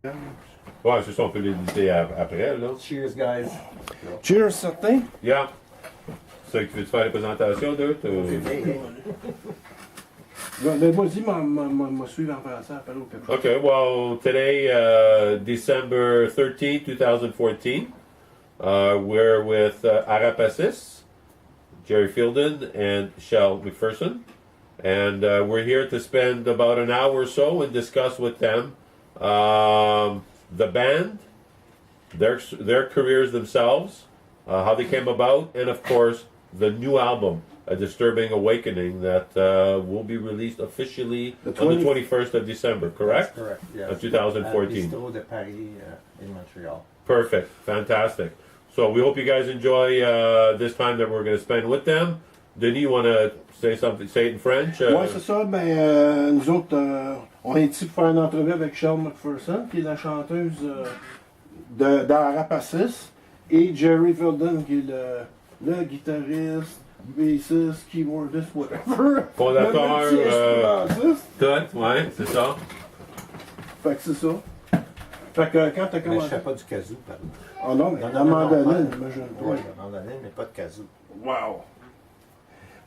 Ouais, c'est ça, on peut l'éditer après, là. Cheers, guys. Cheers, certain. Yeah. C'est que tu veux faire la présentation d'eux? Vas-y, m'a suivre en français, après ou quelque chose. Okay, well, today, December 13, 2014, we're with AraPacis, Jerry Fielden, and Shelle Macpherson. And we're here to spend about an hour or so and discuss with them the band, their careers themselves, how they came about, and of course, the new album, A Disturbing Awakening, that will be released officially on the 21st of December, correct? That's correct, yes. Of 2014. Bistro de Paris in Montreal. Perfect. Fantastic. So we hope you guys enjoy this time that we're going to spend with them. Denis, you want to say something, say it in French? Ouais, c'est ça. Ben, nous autres, on est ici pour faire une entrevue avec Shelle Macpherson, qui est la chanteuse d'AraPacis, et Jerry Fielden, qui est le guitariste, bassiste, keyboardist, whatever. Fondateur, tout, ouais, c'est ça. Fait que c'est ça. Fait que quand t'as Mais je commencé... fais pas du kazoo, pardon. Oh non, mais la mandoline, imagine. Oui, la mandoline, mais pas de kazoo. Wow!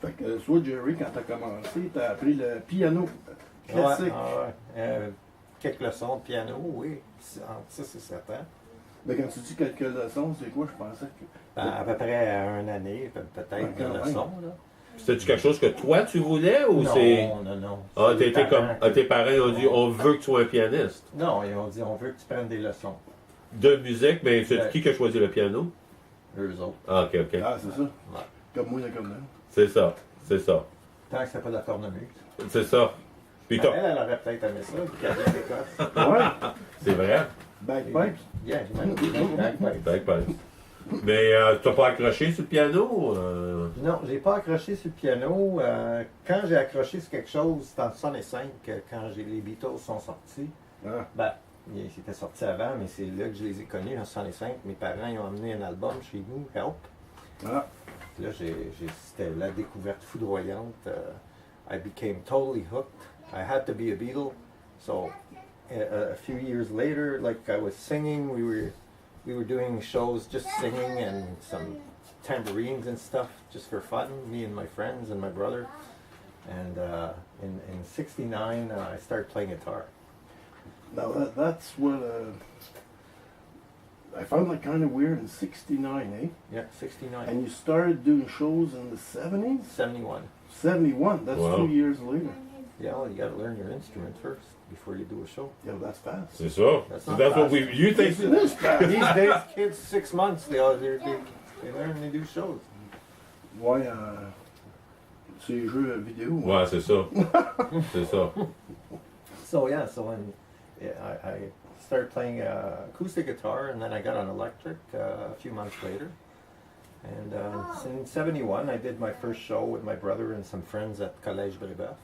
Fait que, soit Jerry, quand t'as commencé, t'as appris le piano classique. Ouais. Quelques leçons de piano, oui. Ça, c'est certain. Mais quand tu dis quelques leçons, c'est quoi? Je pensais que... Ben, à peu près une année, peut-être de leçons, là. C'était-tu quelque chose que toi, tu voulais, ou c'est... Non. Ah, C'est t'as été comme... parents tes parents ont dit, on veut que tu sois un pianiste. Non, ils ont dit, on veut que tu prennes des leçons. De musique, mais c'est qui a choisi le piano? Eux autres. Ah, ok. Ah, c'est ça. Comme moi, comme elle. C'est ça. Tant que c'est pas de la cornemuse. C'est ça. Puis Ben, elle aurait peut-être aimé ça, puis qu'elle vient d'Écosse. Ouais. c'est vrai. Bagpipes. Yeah, j'imagine. Bagpipes. Mais tu n'as pas accroché sur le piano? Non, j'ai pas accroché sur le piano. Quand j'ai accroché sur quelque chose, c'était en 65, quand les Beatles sont sortis. Ah. Ben, ils étaient sortis avant, mais c'est là que je les ai connus, en 65. Mes parents ils ont amené un album chez nous, Help. Ah. Là, c'était la découverte foudroyante. I became totally hooked. I had to be a Beatle. So, a few years later, like I was singing, we were doing shows just singing and some tambourines and stuff just for fun, me and my friends and my brother. And in 69, I started playing guitar. Now, that's what... I found that kind of weird in 69, eh? Yeah, 69. And you started doing shows in the 70s? 71. 71, that's Wow. 2 years later. Yeah, well, you got to learn your instrument first before you do a show. Yeah, that's fast. C'est ça. That's So not that's what fast. you think... It is fast. These days, kids, 6 months, they learn, they do shows. Ouais, c'est les jeux vidéo. Ouais, c'est ça. c'est ça. So yeah, I started playing acoustic guitar, and then I got on electric a few months later. And in 71, I did my first show with my brother and some friends at Collège Brébeuf.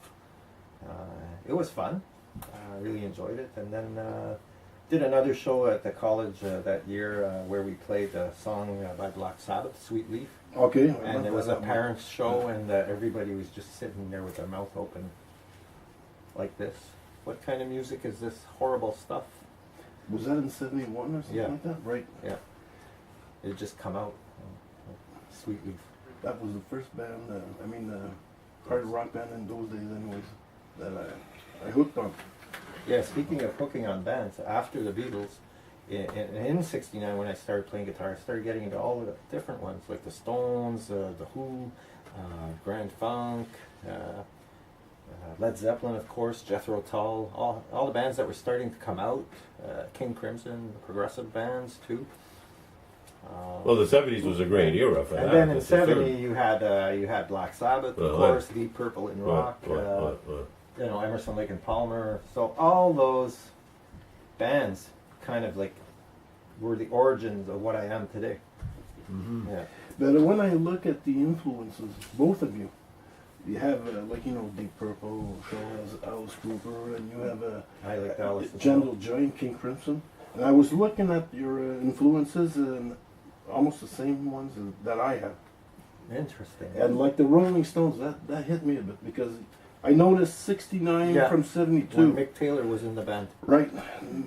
It was fun. I really enjoyed it. And then did another show at the college that year where we played a song by Black Sabbath, Sweet Leaf. Okay. And it was a parents' show, and everybody was just sitting there with their mouth open like this. What kind of music is this horrible stuff? Was that in 71 or something Yeah. like that? Right. Yeah. It just come out. Sweet Leaf. That was the first band, hard rock band in those days anyways, that I hooked on. Yeah, speaking of hooking on bands, after the Beatles, in 69 when I started playing guitar, I started getting into all the different ones, like the Stones, the Who, Grand Funk, Led Zeppelin, of course, Jethro Tull, all the bands that were starting to come out, King Crimson, progressive bands too. Well, the 70s was a great era for that. And then in that's for sure. 70 you had Black Sabbath, of course, Deep Purple in rock, you know, Emerson, Lake and Palmer. So all those bands kind of like were the origins of what I am today. Mm-hmm. Yeah. But when I look at the influences, both of you have Deep Purple, Alice Cooper, and you have I like Alice as Gentle Giant, King Crimson. And I was looking at your influences and almost the same ones that I have. Interesting. And like the Rolling Stones, that hit me a bit because I noticed 69 Yeah. from When 72. Mick Taylor was in the band. Right,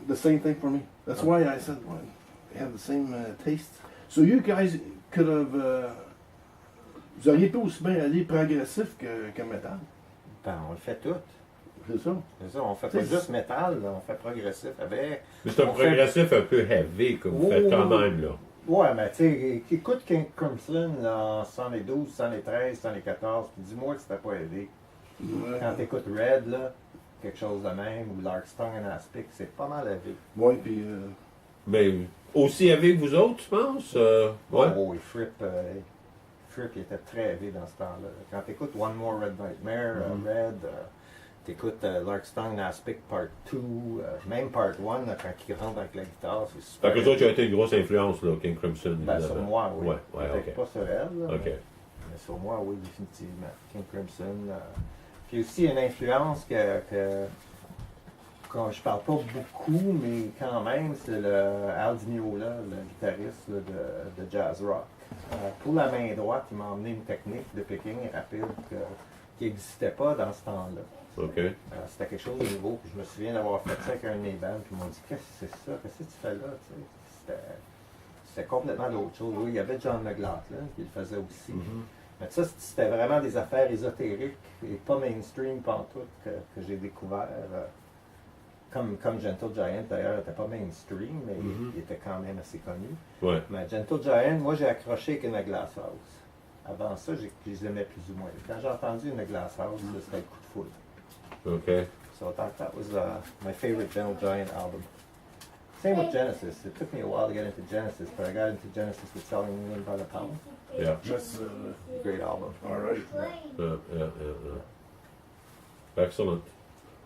the same thing for me. That's Oh. why I said well, they have the same taste. So you guys could have. Vous auriez pu aussi bien aller progressif que métal. Ben, on le fait tout. C'est ça. C'est ça, on fait pas juste métal, là, on fait progressif avec. Mais c'est un On fait- progressif un peu heavy que vous faites quand même, là. Ouais, mais tu sais, écoute King Crimson là, en 72, 73, 74, puis dis-moi que c'était pas aidé. Ouais. Quand t'écoutes Red, là, quelque chose de même, ou Lark's Tongue and Aspic, c'est pas mal aidé. Ouais, puis. Mais aussi avec vous autres, tu penses? Ouais. Oh, et Fripp, il était très aidé dans ce temps-là. Quand t'écoutes One More Red Nightmare, Red, t'écoutes Lark's Tongue and Aspic Part 2, même Part 1, là, quand il rentre avec la guitare, c'est super. Fait que les autres, ils ont été une grosse influence, là, King Crimson. Ben, sur évidemment. moi, oui. Ouais, ouais, Peut-être ok. pas sur elle, là, Ok. mais sur moi, oui, définitivement. King Crimson. Puis aussi une influence que je parle pas beaucoup, mais quand même, c'est le Al Di Meola, le guitariste là, de jazz rock. Pour la main droite, il m'a emmené une technique de picking rapide qui n'existait pas dans ce temps-là. OK. C'était quelque chose de nouveau. Puis je me souviens d'avoir fait ça avec un de mes bands, puis ils m'ont dit qu'est-ce que c'est ça, qu'est-ce que tu fais là, tu sais. C'était complètement d'autre chose. Oui, il y avait John McLaughlin qui le faisait aussi. Mais ça, c'était vraiment des affaires ésotériques et pas mainstream pantoute que j'ai découvert. Comme Gentle Giant d'ailleurs, n'était pas mainstream, mais il était quand même assez connu. Ouais. Mais Gentle Giant, moi j'ai accroché avec une Glass House. Avant ça, je les aimais plus ou moins. Quand j'ai entendu une Glass House, là, c'était le coup de foudre. OK. So that was my favorite Gentle Giant album. Same with Genesis. It took me a while to get into Genesis, but I got into Genesis with Selling England by the Pound. Yeah. That's Great album. all right. Excellent.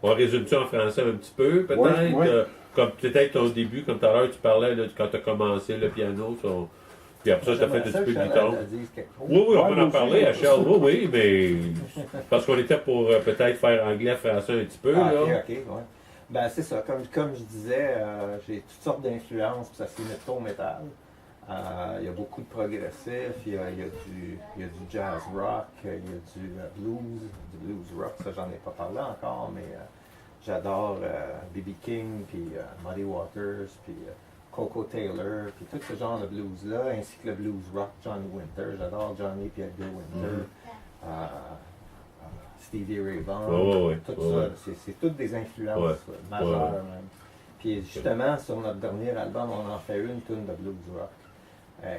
On résume-tu en français un petit peu, peut-être? Ouais, ouais. Comme peut-être au début, comme tout à l'heure, tu parlais là, quand tu as commencé le piano. Puis après ça, tu as fait un petit peu de guitare. Oui, oui, on peut en parler à Shelle. Oui, oui, mais parce qu'on était pour peut-être faire anglais, français un petit peu. Ah, là. ok, ouais. Ben c'est ça, comme je disais, j'ai toutes sortes d'influences, puis ça se limite pas au métal. Il y a beaucoup de progressif, il y a du jazz rock, il y a du blues rock, ça j'en ai pas parlé encore, mais j'adore B.B. King, puis Muddy Waters, puis Coco Taylor, puis tout ce genre de blues-là, ainsi que le blues rock, Johnny Winter, j'adore Johnny puis Edgar Winter. Stevie Ray Vaughan, tout ça, c'est toutes des influences majeures même. Puis justement, sur notre dernier album, on en fait une tune de blues rock.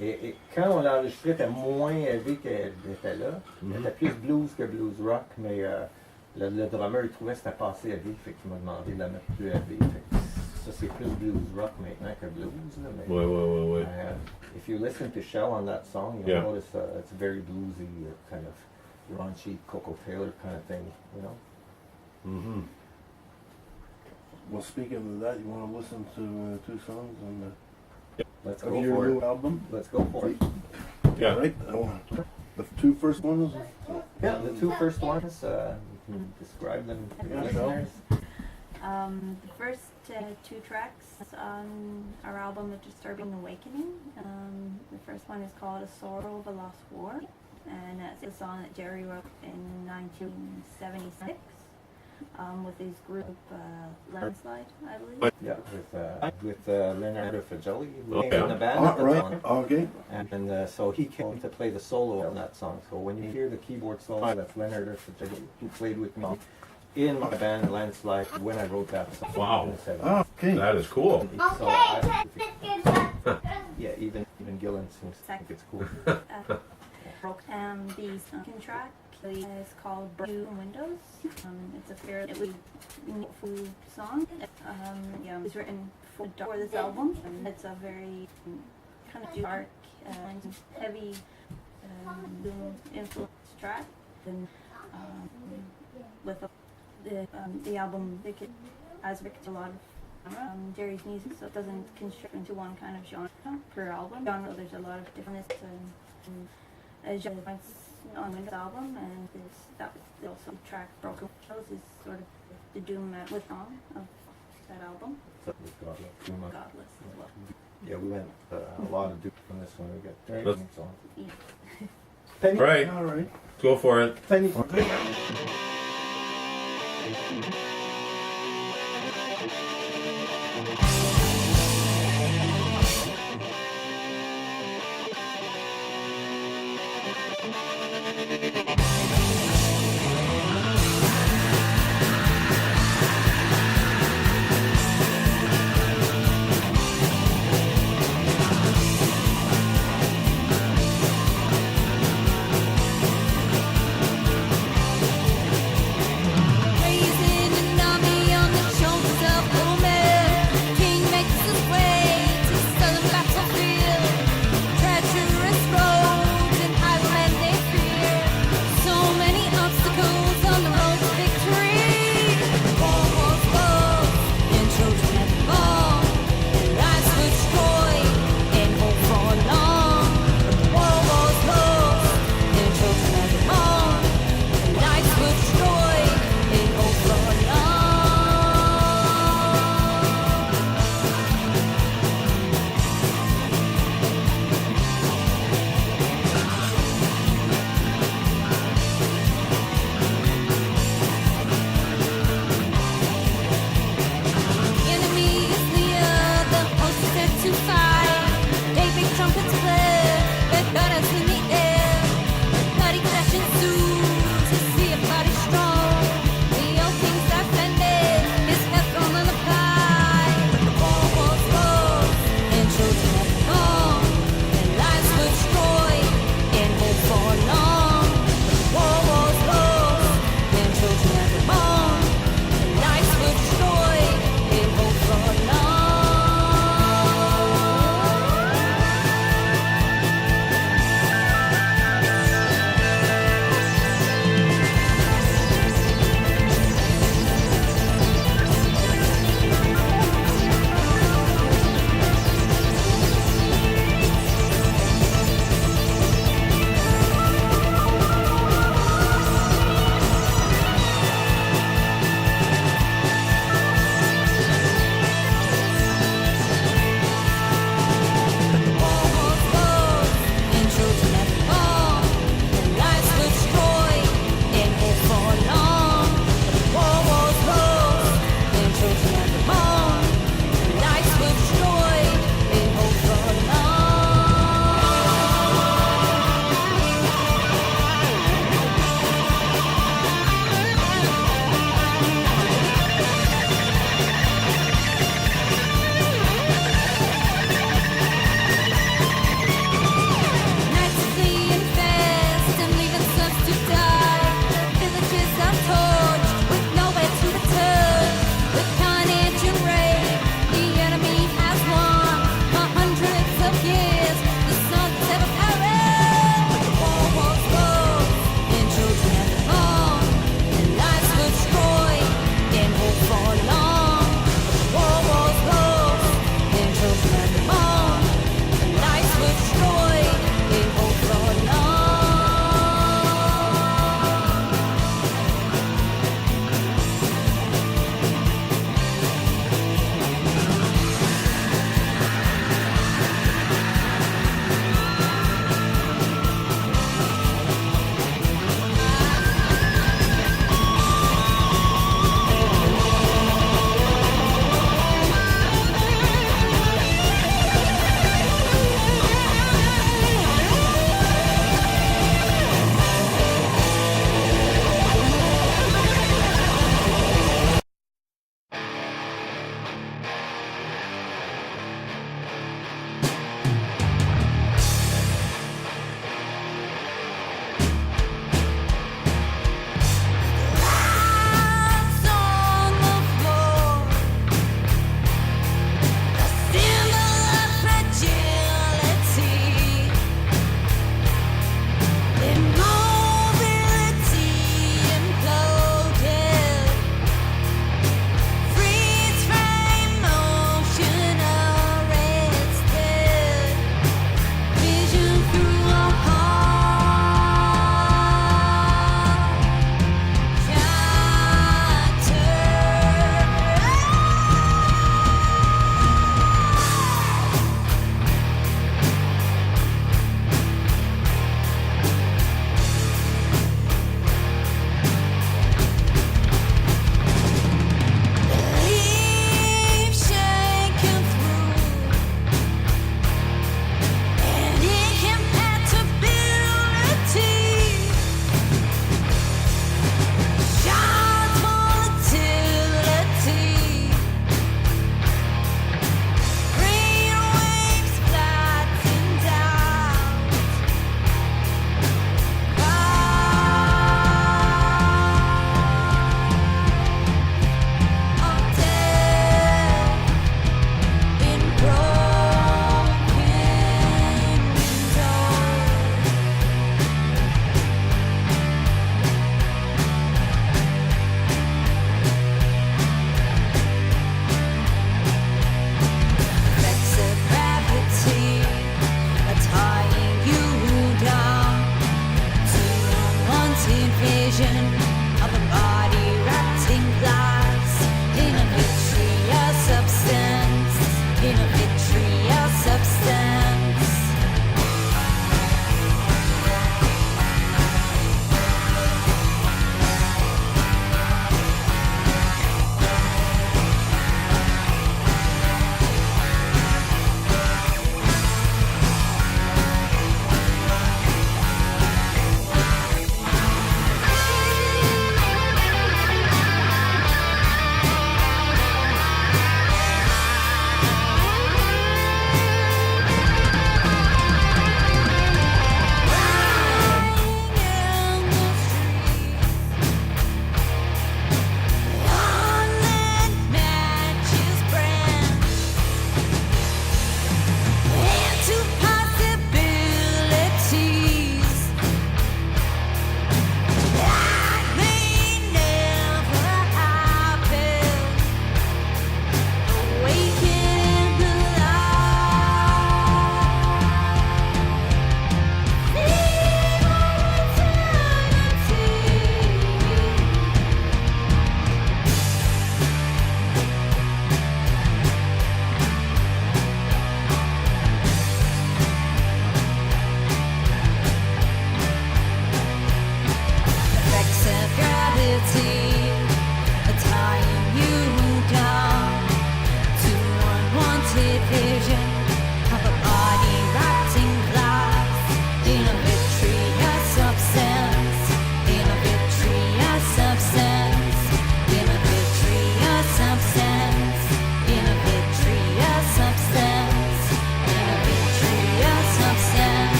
Et quand on l'a enregistré, elle était moins heavy qu'elle était là. Elle était plus blues que blues rock, mais le drummer il trouvait que c'était pas assez heavy, fait qu'il m'a demandé de la mettre plus heavy. Ça c'est plus blues rock maintenant que blues. Là, mais, Ouais. if you listen to Shelle on that song, you'll notice it's very bluesy, kind of raunchy Coco Taylor kind of thing, you know. Well, speaking of that, you want to listen to two songs on Let's of go your for new it. album? Let's go for it. Yeah. All right. The two first ones. Yeah, the two first ones, you can describe them to the Yeah, listeners. The first two tracks on our album, A Disturbing Awakening. The first one is called A Sorrow of a Lost War, and it's a song that Jerry wrote in 1976 with his group Landslide, I believe. Yeah, with Leonardo Fagelli who Okay. came in the band at the Right. time. Okay. And so he came to play the solo on that song. So when you hear the keyboard solo, that's Leonardo Fagelli who played with me in my band Landslide when I wrote that song. Wow. in the 70s. Ah, okay. That is cool. So even Gillen seems to think it's cool. The second track is called Blue Windows. It's a fairly meaningful song. It was written for this album, and it's a very kind of dark and heavy doom influence track. And with the album, has a lot of Jerry's music, so it doesn't constrict into one kind of genre per album. There's a lot of difference and genres on this album, and that was also track Broken Windows is sort of the doom metal song of that album. So it was Godless. Godless as well. Yeah, we went a lot of Duke from this one. We got very Let's- good songs. Yeah. Penny, Right. All right. Go for it. Penny. Raising unwanted vision of a body wrapped in glass, in a vitreous substance, in a vitreous substance.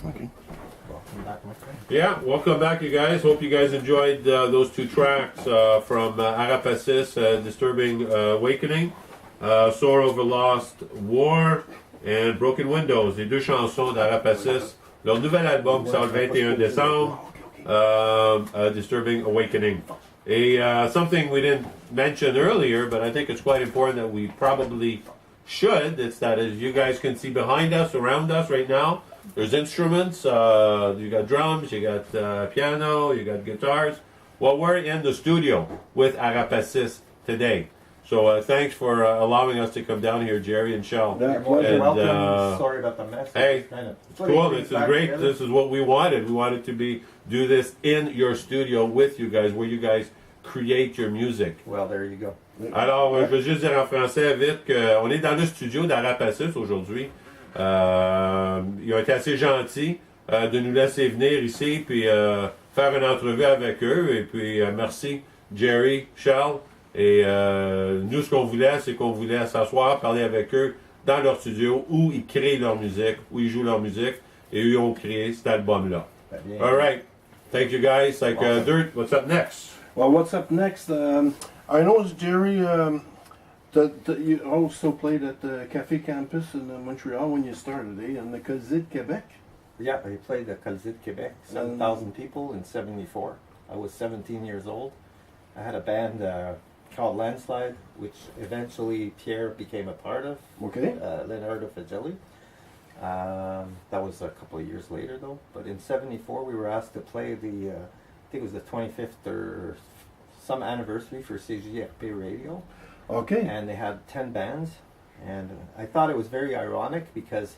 Okay. Welcome back, my friend. Yeah, welcome back, you guys. Hope you guys enjoyed those two tracks from AraPacis, Disturbing Awakening, Soar Over Lost War, and Broken Windows, les deux chansons d'AraPacis. Leur nouvel album qui sort le 21 décembre, Disturbing Awakening. Something we didn't mention earlier, but I think it's quite important that we probably should, it's that as you guys can see behind us, around us right now, there's instruments, you got drums, you got piano, you got guitars. Well, we're in the studio with AraPacis today. So thanks for allowing us to come down here, Jerry and Shelle. Yeah, You're more than And, welcome. Sorry about the mess. hey, It's kind of Cool, this is great. This is what we wanted. We wanted to do this in your studio with you guys, where you guys create your music. Well, there you go. Alors, je veux juste dire en français vite qu'on est dans le studio d'AraPacis aujourd'hui. Ils ont été assez gentils de nous laisser venir ici puis faire une entrevue avec eux. Et puis, merci, Jerry, Shelle. Et nous, ce qu'on voulait, c'est qu'on voulait s'asseoir, parler avec eux dans leur studio où ils créent leur musique, où ils jouent leur musique. Et eux ont créé cet album-là. All right. Thank you, guys. Dirt, what's up next? Well, what's up next? I know, Jerry, that you also played at the Café Campus in Montreal when you started, in the Colisée de Québec. Yeah, I played at Colisée de Québec, 7,000 people in '74. I was 17 years old. I had a band called Landslide, which eventually Pierre became a part of. Okay. Leonardo Fagelli. That was a couple of years later, though. But in '74, we were asked to play the, I think it was the 25th or some anniversary for CJFP Radio. Okay. And they had 10 bands. And I thought it was very ironic because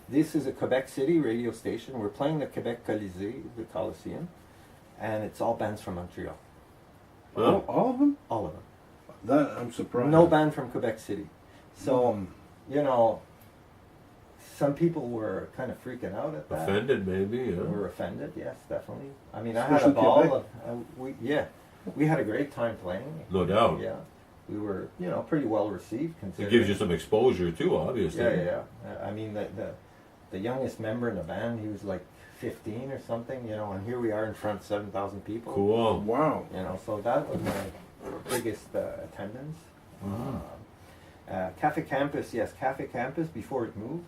this is a Quebec City radio station. We're playing the Quebec Colisée, the Coliseum, and it's all bands from Montreal. All of them? All of them. That I'm surprised. No band from Quebec City. So you know, some people were kind of freaking out at that. Offended, maybe. Yeah. We were offended, yes, definitely. I mean, I had a Especially ball. Quebec. We had a great time playing. No doubt. Yeah, we were, you know, pretty well received. It Considering. gives you some exposure too, obviously. Yeah. I mean, the youngest member in the band, he was like 15 or something, you know, and here we are in front of 7,000 people. Cool. Wow. You know, so that was my biggest attendance. Cafe Campus, yes, Cafe Campus before it moved.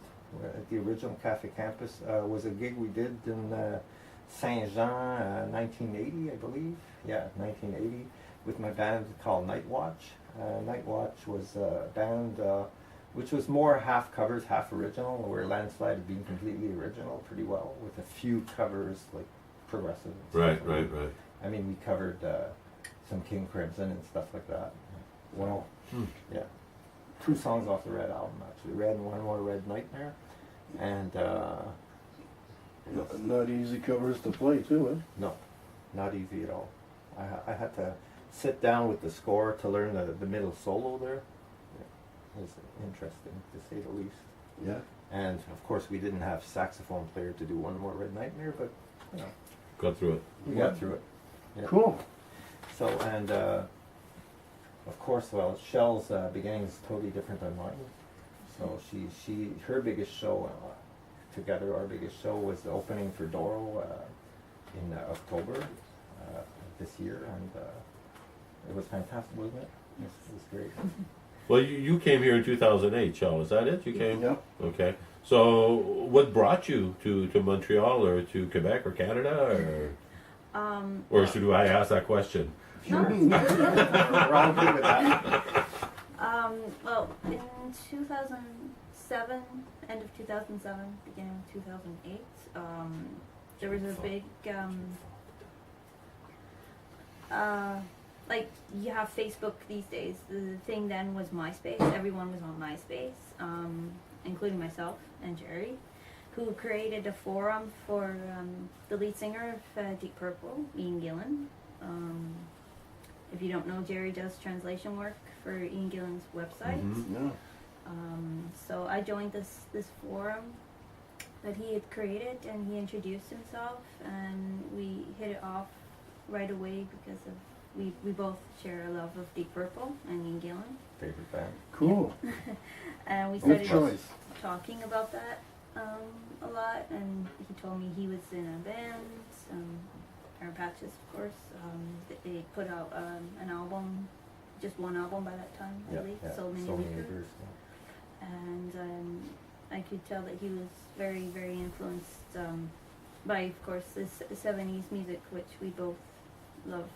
The original Cafe Campus was a gig we did in Saint Jean, 1980, I believe. Yeah, 1980, with my band called Night Watch. Night Watch was a band which was more half covers, half original, where Landslide had been completely original pretty well, with a few covers like progressive. And stuff. Right. I mean, we covered some King Crimson and stuff like that. Well, yeah. 2 songs off the Red album, actually. Red and One More Red Nightmare. And, Not easy covers to play too, eh? no, not easy at all. I had to sit down with the score to learn the middle solo there. It was interesting, to say the least. Yeah. And, of course, we didn't have saxophone player to do One More Red Nightmare, but, you know, Got through it. we got through it. Yeah. Cool. So, and of course, well, Shelle's beginning is totally different than mine. So her biggest show together, our biggest show was the opening for Doro in October this year, and it was fantastic, wasn't it? It was great. Well, you came here in 2008, Shelle. Is that it? You came? Yeah. Okay. So, what brought you to Montreal or to Quebec or Canada, or should I ask that question? We're all good with that. Well, in 2007, end of 2007, beginning of 2008, there was a big, like, you have Facebook these days. The thing then was MySpace. Everyone was on MySpace, including myself and Jerry, who created a forum for the lead singer of Deep Purple, Ian Gillan. If you don't know, Jerry does translation work for Ian Gillan's website. Yeah. So I joined this forum that he had created, and he introduced himself, and we hit it off right away because of we both share a love of Deep Purple and Ian Gillan. Favorite band. Cool. And we Good started choice. talking about that a lot, and he told me he was in a band, AraPacis, of course. They put out an album, just one album by that time, I believe, So Many Weekers. And I could tell that he was very, very influenced by, of course, the 70s music, which we both love.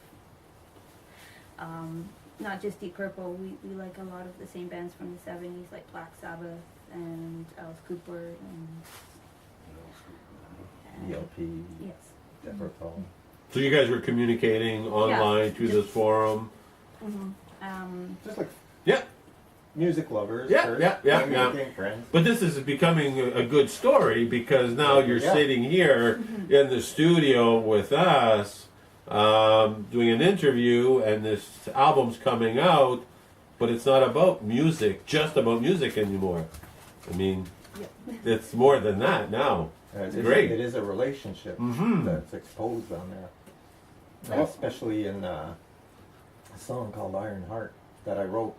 Not just Deep Purple, we like a lot of the same bands from the 70s, like Black Sabbath and Alice Cooper and ELP, yes. Jefferson. So you guys were communicating online through this forum. Just like Yeah. music lovers. Yeah, first, yeah. then we became friends. But this is becoming a good story because now you're Yeah. sitting here in the studio with us, doing an interview, and this album's coming out, but it's not about music, just about music anymore. I mean, it's more than that now. It It's is, great. It is a relationship Mhm. that's exposed on there. Oh. Especially in a song called Iron Heart that I wrote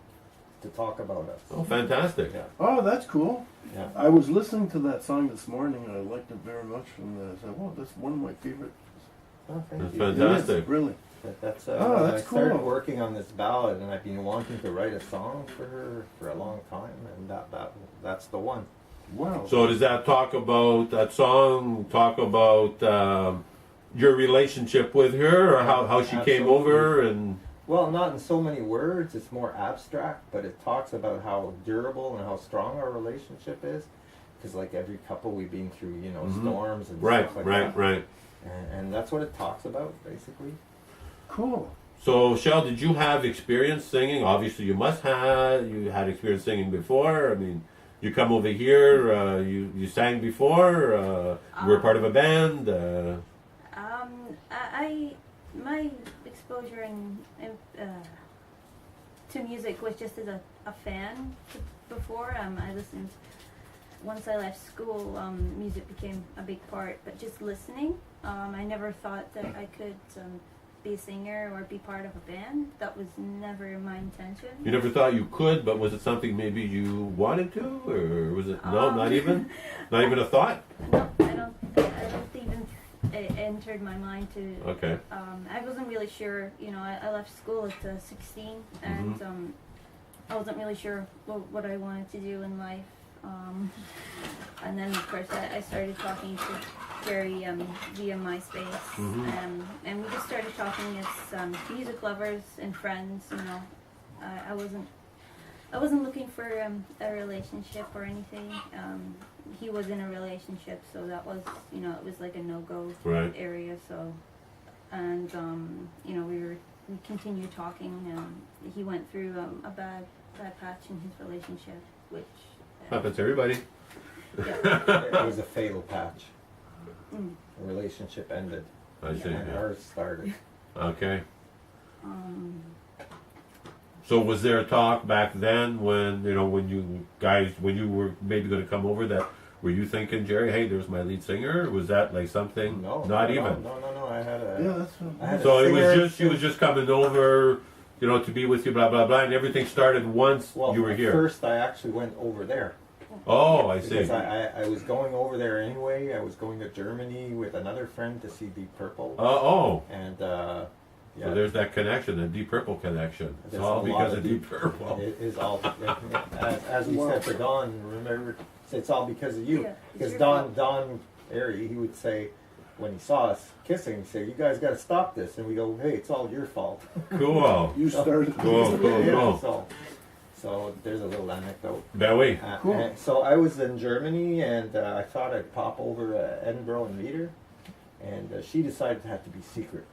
to talk about us. Oh, fantastic. Yeah, Oh, that's cool. yeah. I was listening to that song this morning and I liked it very much. And I said, "Well, that's one of my favorite." Oh, thank That's you. fantastic. It is, really. That's Oh, that's I started cool. working on this ballad, and I've been wanting to write a song for her for a long time, and that's the one. Wow. So does that talk about that song? Talk about your relationship with her, or how she came Absolutely. over, and Well, not in so many words. It's more abstract, but it talks about how durable and how strong our relationship is. Because like every couple, we've been through, you know, Mhm. storms and right, stuff like right, that. right. And that's what it talks about, basically. Cool. So, Shelle, did you have experience singing? Obviously, you must have. You had experience singing before. I mean, you come over here. You sang before. You were part of a band. My exposure to music was just as a fan before. I listened. Once I left school, music became a big part. But just listening, I never thought that I could be a singer or be part of a band. That was never my intention. You never thought you could, but was it something maybe you wanted to, or was it no, not even a thought? No, I don't even it entered my mind to. Okay. I wasn't really sure. You know, I left school at 16, and I wasn't really sure what I wanted to do in life. And then of course I started talking to Jerry via MySpace, and we just started talking as music lovers and friends. You know, I wasn't looking for a relationship or anything. He was in a relationship, so that was, you know, it was like a no-go area. So, and you know, we continued talking. He went through a bad patch in his relationship, which happens to everybody. It was a fatal patch. The relationship ended. I see. And ours started. Okay. So was there a talk back then when, you know, when you were maybe going to come over, that were you thinking, Jerry, hey, there's my lead singer? Was that like something? No. Not even. No. I had a. Yeah, that's. I had So a it was singer just, she was just coming over, you know, to be with you, blah blah blah, and everything started once you were here. First, I actually went over there. Oh, I see. Because I was going over there anyway. I was going to Germany with another friend to see Deep Purple. Oh. And So there's that connection, the Deep Purple connection. It's There's all a lot because of of Deep Purple. It is all, as we said to Don, remember, it's all because of you. Yeah, it's Because your Don Airy, he would say, when he saw us kissing, he'd say, you guys got to stop this. And we go, hey, it's all your fault. Cool. You started. Cool. Yeah, so there's a little anecdote. Ben oui. Cool. And so I was in Germany, and I thought I'd pop over to Edinburgh and meet her. And she decided to have to be secret.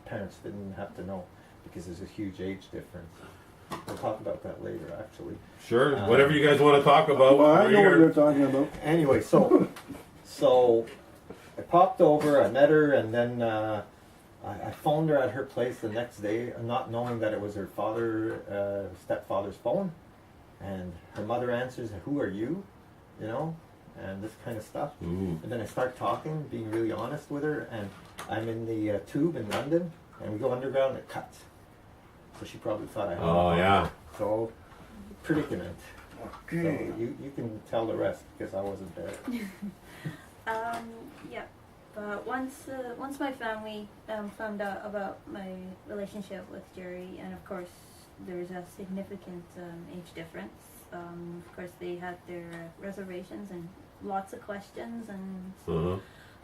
Parents didn't have to know, because there's a huge age difference. We'll talk about that later, actually. Sure. Whatever you guys want to talk about. Well, I we're know what here. you're talking about. Anyway, so I popped over, I met her, and then I phoned her at her place the next day, not knowing that it was her stepfather's phone. And her mother answers, "Who are you?" You know, and this kind of stuff. Ooh. And then I start talking, being really honest with her, and I'm in the tube in London, and we go underground, and it cuts. So she probably thought I had Oh, yeah. So, predicament. Okay. So you can tell the rest, because I wasn't there. Yeah. But once my family found out about my relationship with Jerry, and of course there's a significant age difference. Of course they had their reservations and lots of questions, and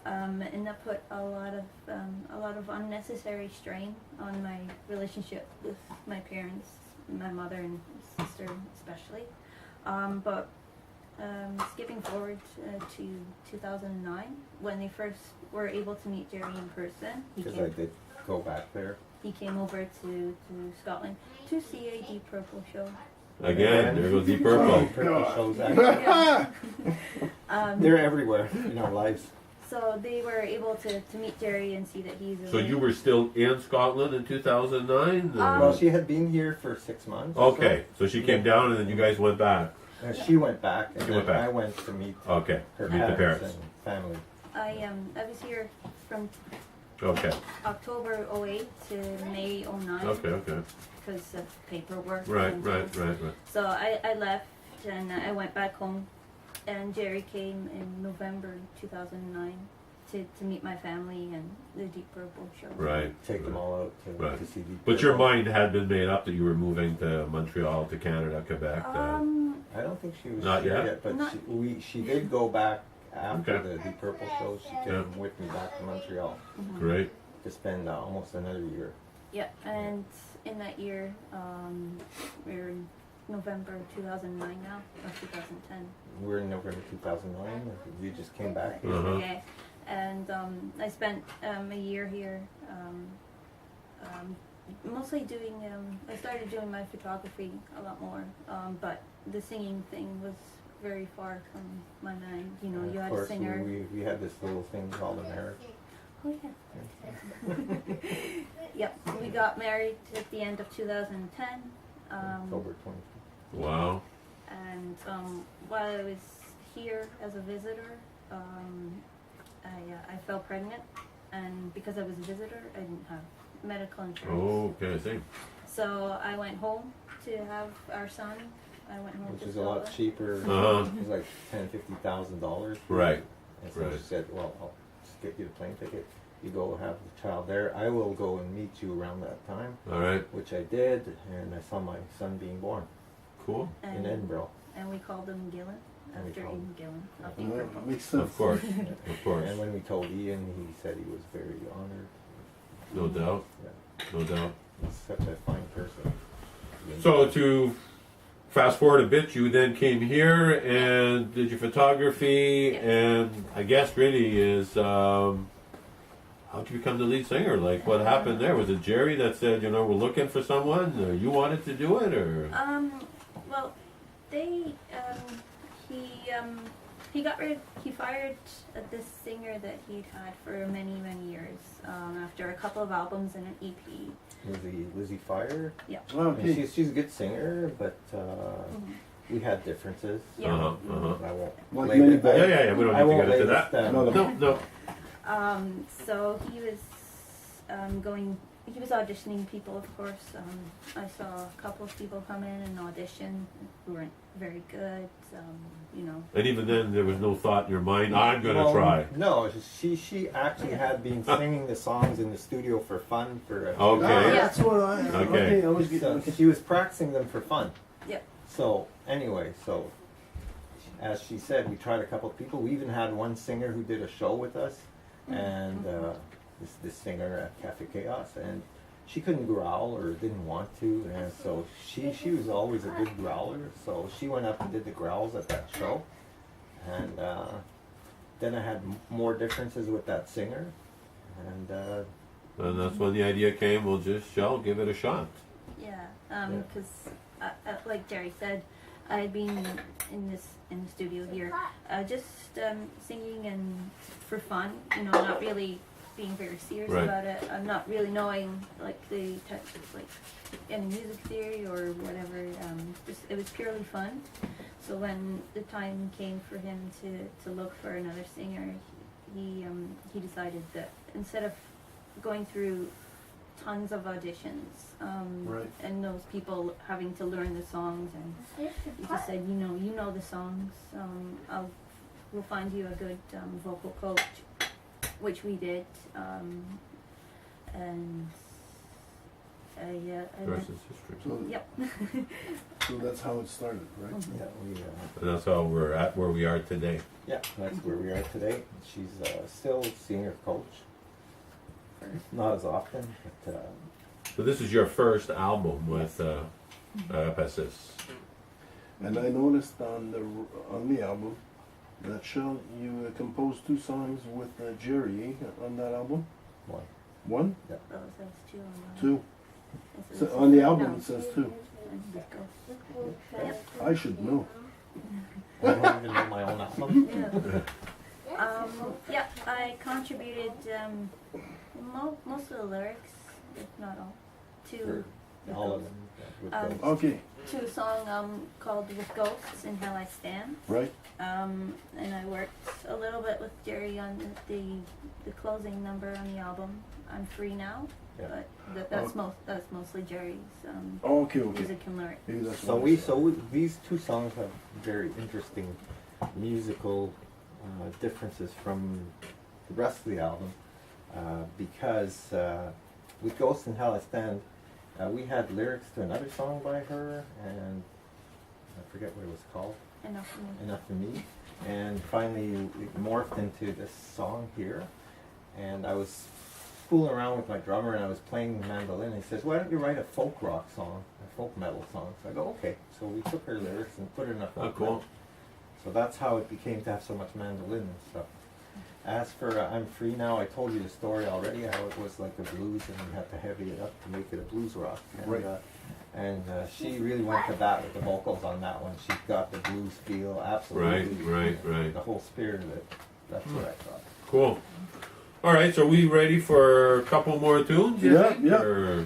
and that put a lot of unnecessary strain on my relationship with my parents, my mother and sister especially. But skipping forward to 2009, when they first were able to meet Jerry in person, Because I did go back there. he came over to Scotland to see a Deep Purple show. Again, there goes Deep Purple. Purple shows actually. They're everywhere in our lives. So they were able to meet Jerry and see that he's. So you were still in Scotland in 2009? Well, she had been here for 6 months. or Okay, so she came down and then you guys went back. so. She went back, and She then went back. I went to meet Okay, her meet the parents parents. and family. I was here from Okay, October 08 to May 09. okay. Because of paperwork. Right. and So I left and I went back home, and Jerry came in November 2009 to meet my family and the Deep Purple show. Right. Take them all out Right. to see Deep But your Purple. mind had been made up that you were moving to Montreal, to Canada, Quebec. I don't think she was Not sure yet? but Not- she did go back after Okay. the Deep Purple show. She came with me back to Montreal Great. to spend almost another year. Yeah, and in that year, we're in November 2009 now, or 2010. We're in November 2009. You just came back here. Uh-huh. Okay, and I spent a year here, mostly doing. I started doing my photography a lot more, but the singing thing was very far from my mind. You know, you of had course, a singer. we had this little thing called a marriage. Oh yeah. Yep, we got married at the end of 2010. October 20. Wow. while I was here as a visitor, I fell pregnant, and because I was a visitor, I didn't have medical insurance. Oh, okay, I see. So I went home to have our son. I went home Which to is a lot Scotland. cheaper. Uh-huh. It was like $10,000-$50,000. Right. And so Right. she said, well, I'll just get you the plane ticket. You go have the child there. I will go and meet you around that time, All right. which I did, and I saw my son being born Cool. in Edinburgh. And we called him Gillen, And we after called Ian Gillen. Of Yeah, Deep Purple. makes sense. Of course. Of course. And when we told Ian, he said he was very honored. No doubt. Yeah, No doubt. he's such a fine person. So to fast forward a bit, you then came here and did your photography, Yes. and I guess really is how'd you become the lead singer? Like, what happened there? Was it Jerry that said, you know, we're looking for someone, or you wanted to do it, or? Well, they, he got rid, he fired this singer that he'd had for many, many years, after a couple of albums and an E EP. Lizzie Fire. Yeah. I mean, Okay. she's a good singer, but we had differences. Yeah. Uh-huh. I won't Like lay many it- bands. Yeah, we don't I need to won't get lay into this that. down. No, No. So he was he was auditioning people, of course. I saw a couple of people come in and audition who weren't very good, you know. And even then, there was no thought in your mind, I'm going to Well, try. No, she actually had been singing the songs in the studio for fun for. Okay. Ah, Yeah. that's what I. Okay. I was getting. So Okay. she was practicing them for fun. Yep. So anyway, so as she said, we tried a couple of people. We even had one singer who did a show with us, and this singer at Cafe Chaos, and she couldn't growl or didn't want to, and so she was always a good growler. So she went up and did the growls at that show, and then I had more differences with that singer, and And that's when the idea came, we'll just, Shelle, give it a shot. Yeah, because like Jerry said, I had been in the studio here, just singing and for fun, you know, not really being very serious Right. about it. I'm not really knowing like the like any music theory or whatever. Just it was purely fun. So when the time came for him to look for another singer, he decided that instead of going through tons of auditions, Right. and those people having to learn the songs, and he just said, you know the songs. We'll find you a good vocal coach, which we did, and yeah, The rest is history. So, yep. so that's how it started, right? yeah, And that's how we're at where we are today. yeah, that's where we are today. She's still senior coach, not as often, but. So this is your first album with AraPacis. And I noticed on the album that Shelle, you composed 2 songs with Jerry on that album. One. One, Oh, it says two on the. 2. It So says- on the album no, it says 2. let's go. Yep. I should know. I don't even know my own album. Yeah. Yeah, I contributed most of the lyrics, if not all, to All of them. With Um, those. Okay, to a song called "With Ghosts in Hell I Stand." right. And I worked a little bit with Jerry on the closing number on the album. I'm Free Now, Yeah. but that's mostly Jerry's Okay. music and lyrics. Maybe that's So why I said. these 2 songs have very interesting musical differences from the rest of the album, because with Ghost in Hell I Stand, we had lyrics to another song by her, and I forget what it was called, Enough for me. Enough for Me, and finally it morphed into this song here, and I was fooling around with my drummer and I was playing the mandolin, and he says, why don't you write a folk rock song, a folk metal song? So I go, okay. So we took her lyrics and put it in a folk Oh, cool. metal. So that's how it became to have so much mandolin and stuff. As for I'm Free Now, I told you the story already, how it was like a blues and we had to heavy it up to make it a blues rock. And, Right. She really went to bat with the vocals on that one. She got the blues feel, absolutely. Right. The whole spirit of it. That's what I thought. Cool. All right, so are we ready for a couple more tunes? you Yeah, think, yeah. or-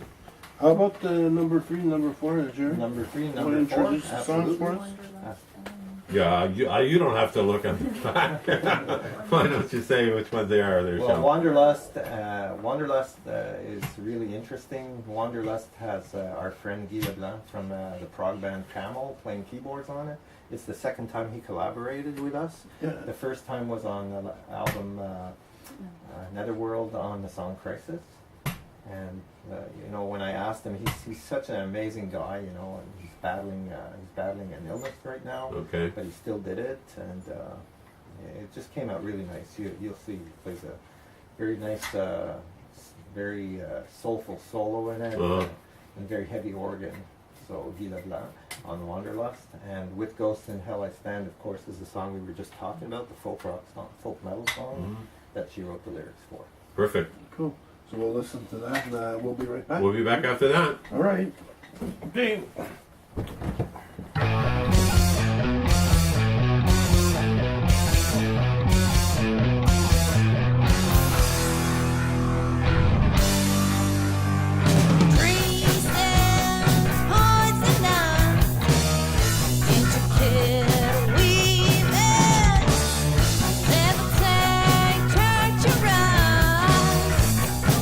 How about number 3, number 4, Jerry? Number 3, Wanna number 4, introduce the songs absolutely. for us? Wanderlust. Yeah, you don't have to look at the back. Why don't you say which ones they are there, Well, Shelle? Wanderlust is really interesting. Wanderlust has our friend Guy Leblanc from the prog band Camel playing keyboards on it. It's the second time he collaborated with us. Yeah. The first time was on the album Netherworld on the song Crisis. And you know, when I asked him, he's such an amazing guy, you know, and he's battling an illness right now. Okay. But he still did it, and it just came out really nice. You'll see, he plays a very nice, very soulful solo in it, and very heavy organ. So Guy Leblanc on Wanderlust, and With Ghosts in Hell I Stand, of course, is the song we were just talking about, the folk rock song, folk metal song that she wrote the lyrics for. Perfect. Cool. So we'll listen to that, and we'll be right back. We'll be back after that. All right. Okay.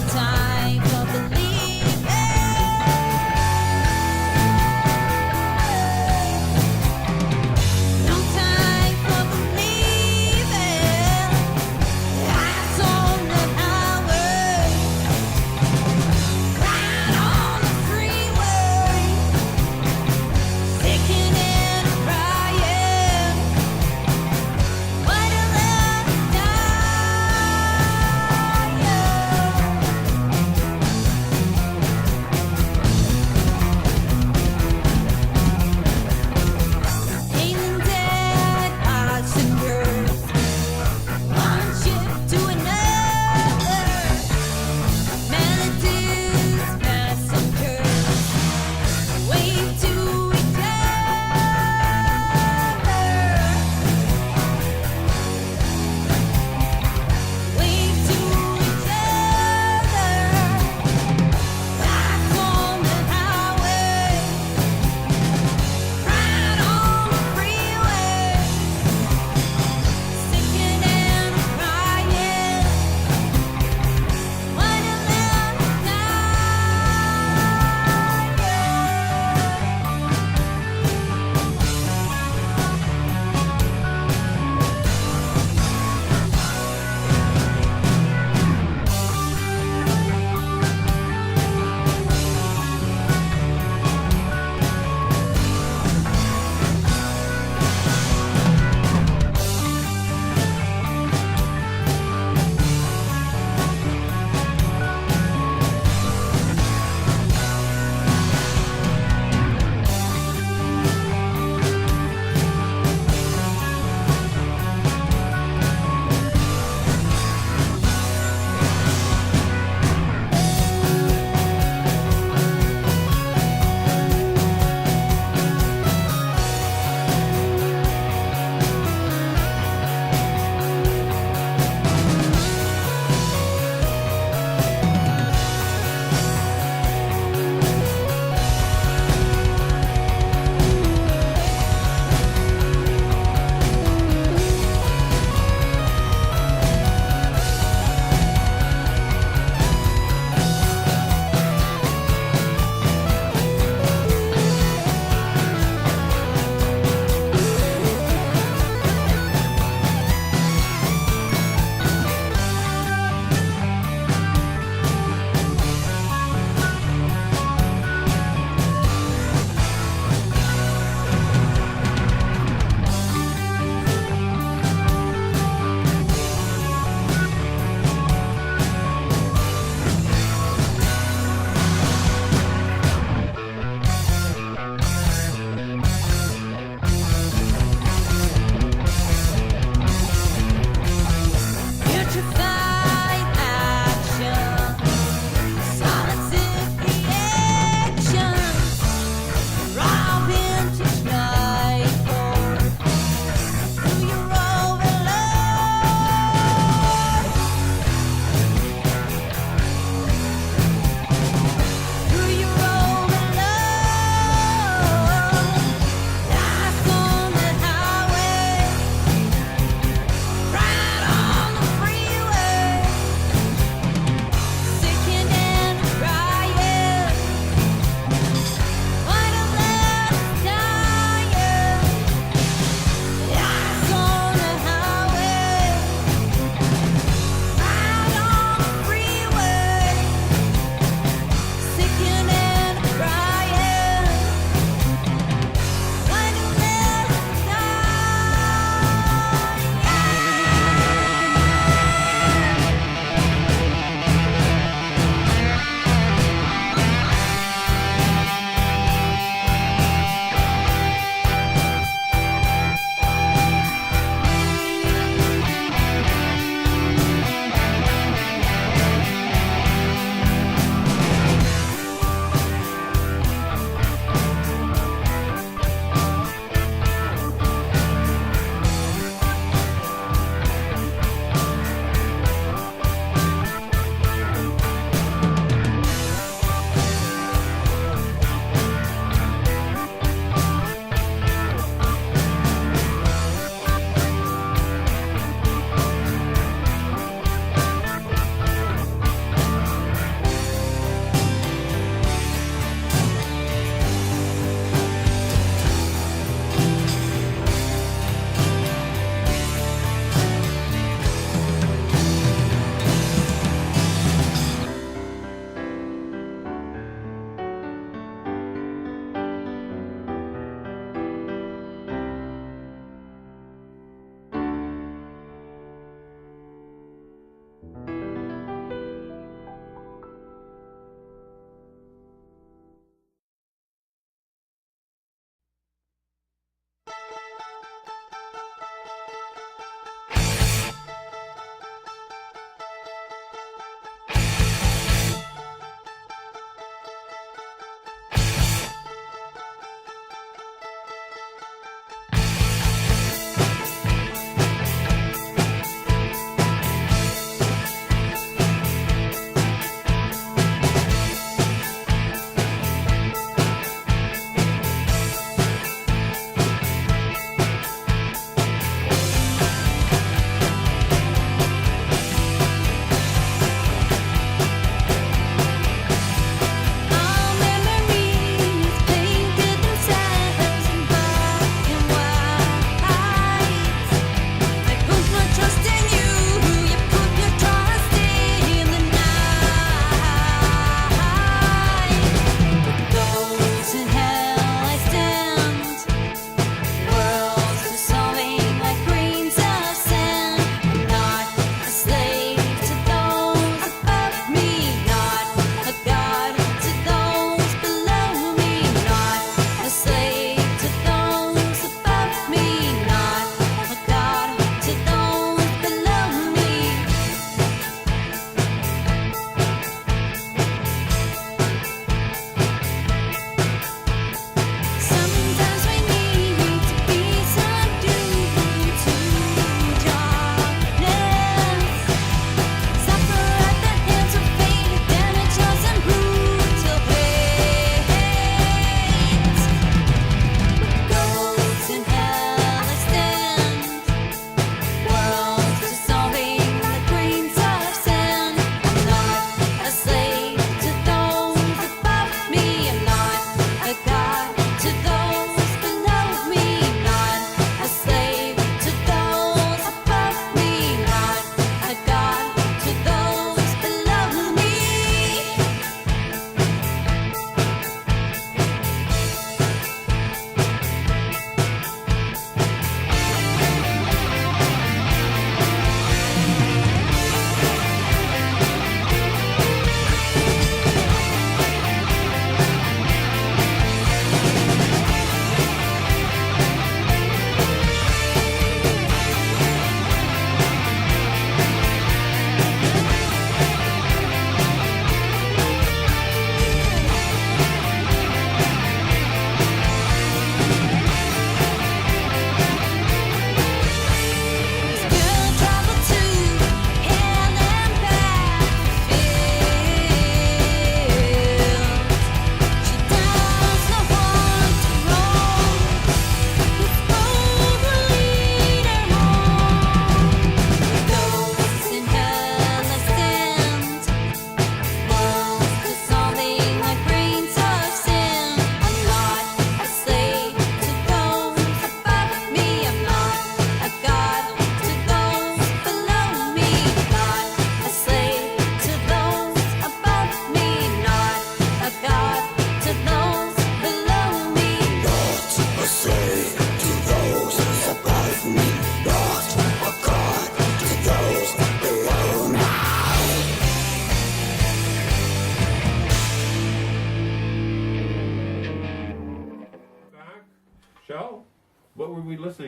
Time for believing.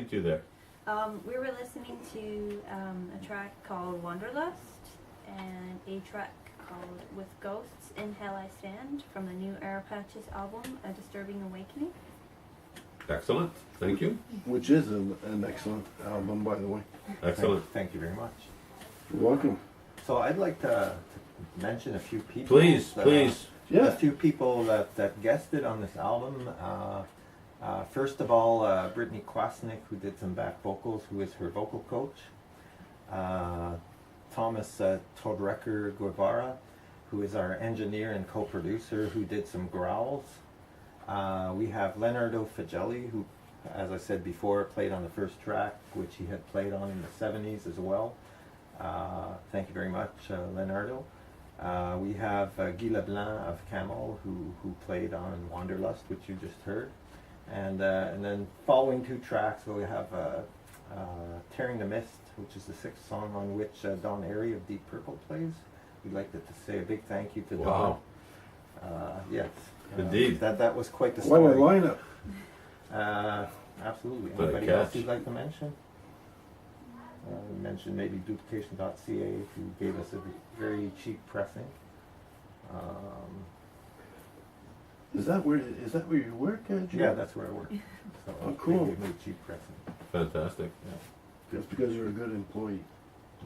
to there? We were listening to a track called Wanderlust and a track called With Ghosts in Hell I Stand from the new AraPacis album, A Disturbing Awakening. Excellent. Thank you. Which is an excellent album, by the way. Excellent. Thank you very much. You're welcome. So I'd like to mention a few people. Please, please. A Yeah. few people that guested on this album. First of all, Brittany Kwasnick, who did some back vocals, who is her vocal coach. Thomas Todrecker Guevara, who is our engineer and co-producer, who did some growls. We have Leonardo Fagelli, who, as I said before, played on the first track, which he had played on in the 70s as well. Thank you very much, Leonardo. We have Guy Leblanc of Camel, who played on Wanderlust, which you just heard. And then following two tracks, we have Tearing the Mist, which is the sixth song on which Don Airy of Deep Purple plays. We'd like to say a big thank you to Wow. Don. Yes. Indeed. That was quite the What a story. lineup. Absolutely. What a Anybody else catch. you'd like to mention? Mention maybe duplication.ca, who gave us a very cheap pressing. Is that where you work, Jim? Yeah, that's where I work. So Oh, cool. They gave me cheap pressing. Fantastic. That's because you're a good employee.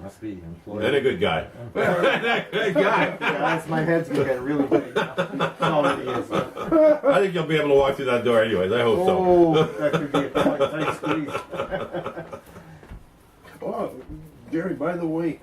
Must be employed. And a good guy. That good guy. Guys, my head's gonna get really big. That's all it is. I think you'll be able to walk through that door anyways. I hope so. Oh, that could be a tight squeeze. Oh, Gary, by the way,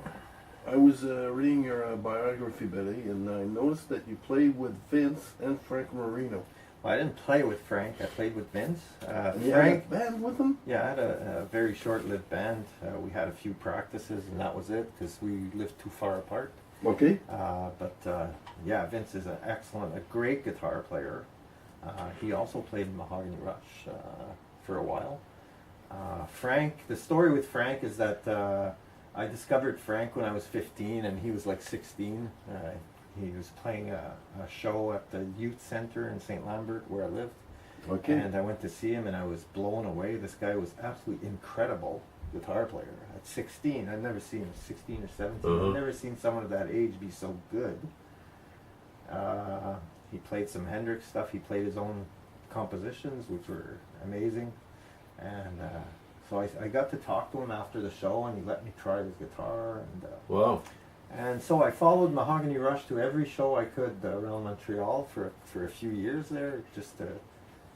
I was reading your biography, Betty, and I noticed that you played with Vince and Frank Marino. Well, I didn't play with Frank. I played with Vince. And you had a Frank. band with them? Yeah, I had a very short-lived band. We had a few practices, and that was it because we lived too far apart. Okay. Yeah, Vince is a great guitar player. He also played in Mahogany Rush for a while. Frank, the story with Frank is that I discovered Frank when I was 15 and he was like 16. He was playing a show at the youth center in St. Lambert where I lived. Okay. And I went to see him and I was blown away. This guy was absolutely incredible guitar player. At 16, I'd never seen him, 16 or 17. Uh-huh. I'd never seen someone of that age be so good. He played some Hendrix stuff. He played his own compositions, which were amazing. And so I got to talk to him after the show, and he let me try his guitar. Wow. And so I followed Mahogany Rush to every show I could around Montreal for a few years there, just to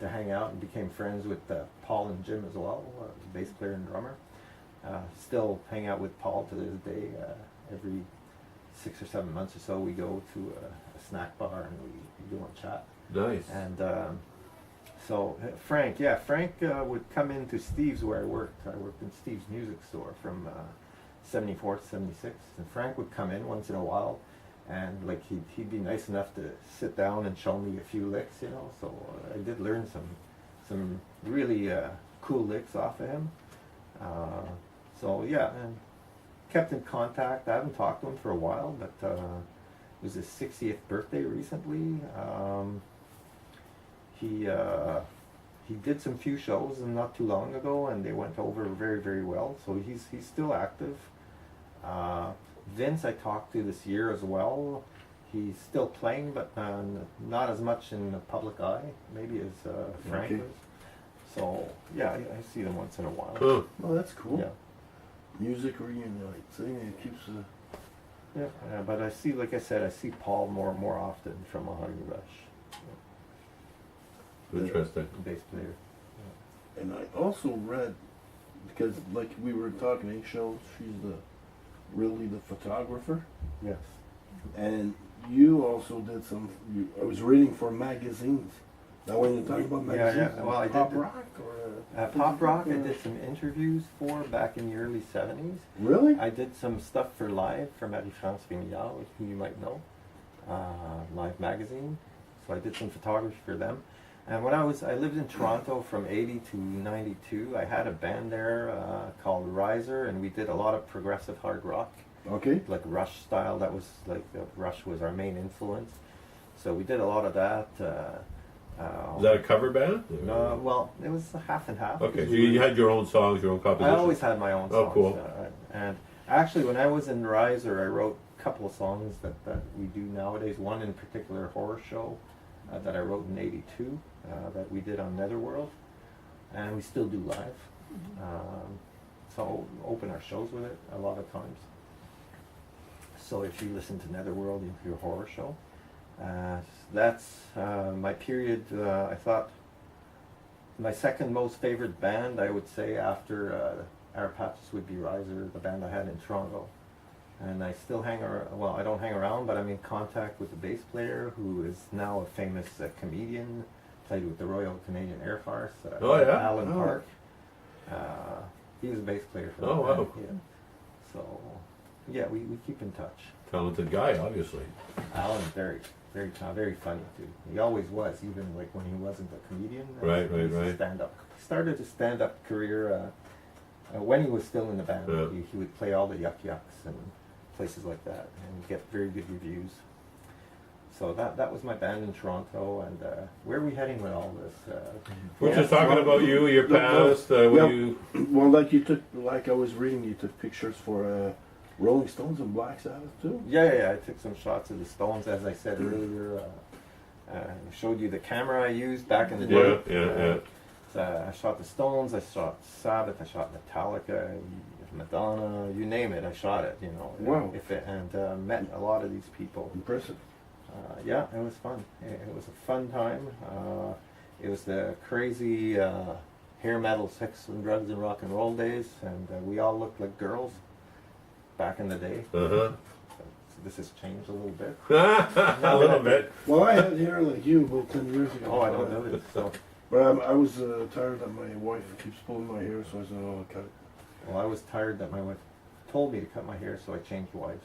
hang out, and became friends with Paul and Jim as well, the bass player and drummer. Still hang out with Paul to this day. Every 6 or 7 months or so, we go to a snack bar and we go and chat. Nice. And so Frank would come into Steve's where I worked. I worked in Steve's music store from 74 to 76, and Frank would come in once in a while, and like he'd be nice enough to sit down and show me a few licks, you know. So I did learn some really cool licks off of him. So yeah, and kept in contact. I haven't talked to him for a while, but it was his 60th birthday recently. He did some few shows not too long ago, and they went over very, very well. So he's still active. Vince I talked to this year as well. He's still playing, but not as much in the public eye, maybe as Frank Okay. is. So yeah, I see them once in a while. Huh. Oh, that's cool. Yeah. Music reunites. It keeps. Yeah, but I see, like I said, I see Paul more often from Mahogany Rush, Interesting. bass player. And I also read, because like we were talking in shows, she's really the photographer, Yes. and you also did some. I was reading for magazines. Now, when you're talking about Yeah, magazines, yeah. Well, I pop did. rock or Pop rock, I did some interviews for back in the early 70s. Really? I did some stuff for Live for Marie-France Rémillard, who you might know, Live magazine. So I did some photography for them. And when I lived in Toronto from 80 to 92. I had a band there called Riser, and we did a lot of progressive hard rock, Okay. like Rush style. That was like Rush was our main influence. So we did a lot of that. Was that a cover band? Well, it was half and half. Okay, so you had your own songs, your own I compositions. always had my own songs. Oh, cool. And actually, when I was in Riser, I wrote a couple of songs that we do nowadays. One in particular, Horror Show, that I wrote in '82, that we did on Netherworld, and we still do live. So open our shows with it a lot of times. So if you listen to Netherworld, you hear Horror Show. That's my period. I thought my second most favorite band, I would say, after AraPacis would be Riser, the band I had in Toronto. And I still hang around, well, I don't hang around, but I'm in contact with the bass player, who is now a famous comedian, played with the Royal Canadian Air Force, Alan Park. He was a bass player for Oh, that wow. band, yeah. So, yeah, we keep in touch. Talented guy, obviously. Alan's very funny too. He always was, even like when he wasn't a comedian. Right. Stand up. Started his stand up career when he was still in the band. Yeah. He would play all the Yuck Yucks and places like that, and get very good reviews. So that was my band in Toronto, and where are we heading with all this? We're just talking about you, your past, Yeah. you... Well, like I was reading, you took pictures for Rolling Stones and Black Sabbath too. Yeah. I took some shots of the Stones, as I said earlier. I showed you the camera I used back in the day. Yeah. I shot the Stones, I shot Sabbath, I shot Metallica, Madonna, you name it, I shot it, you know. Wow. And met a lot of these people. Impressive. Yeah, it was fun. It was a fun time. It was the crazy hair metal, sex and drugs and rock and roll days, and we all looked like girls back in the day. Uh-huh. So this has changed a little bit. A little bit. Well, I had hair like you about 10 years ago. Oh, I don't know it. So, But I was tired that my wife keeps pulling my hair, so I said, "Oh, I'll cut it." well, I was tired that my wife told me to cut my hair, so I changed wives.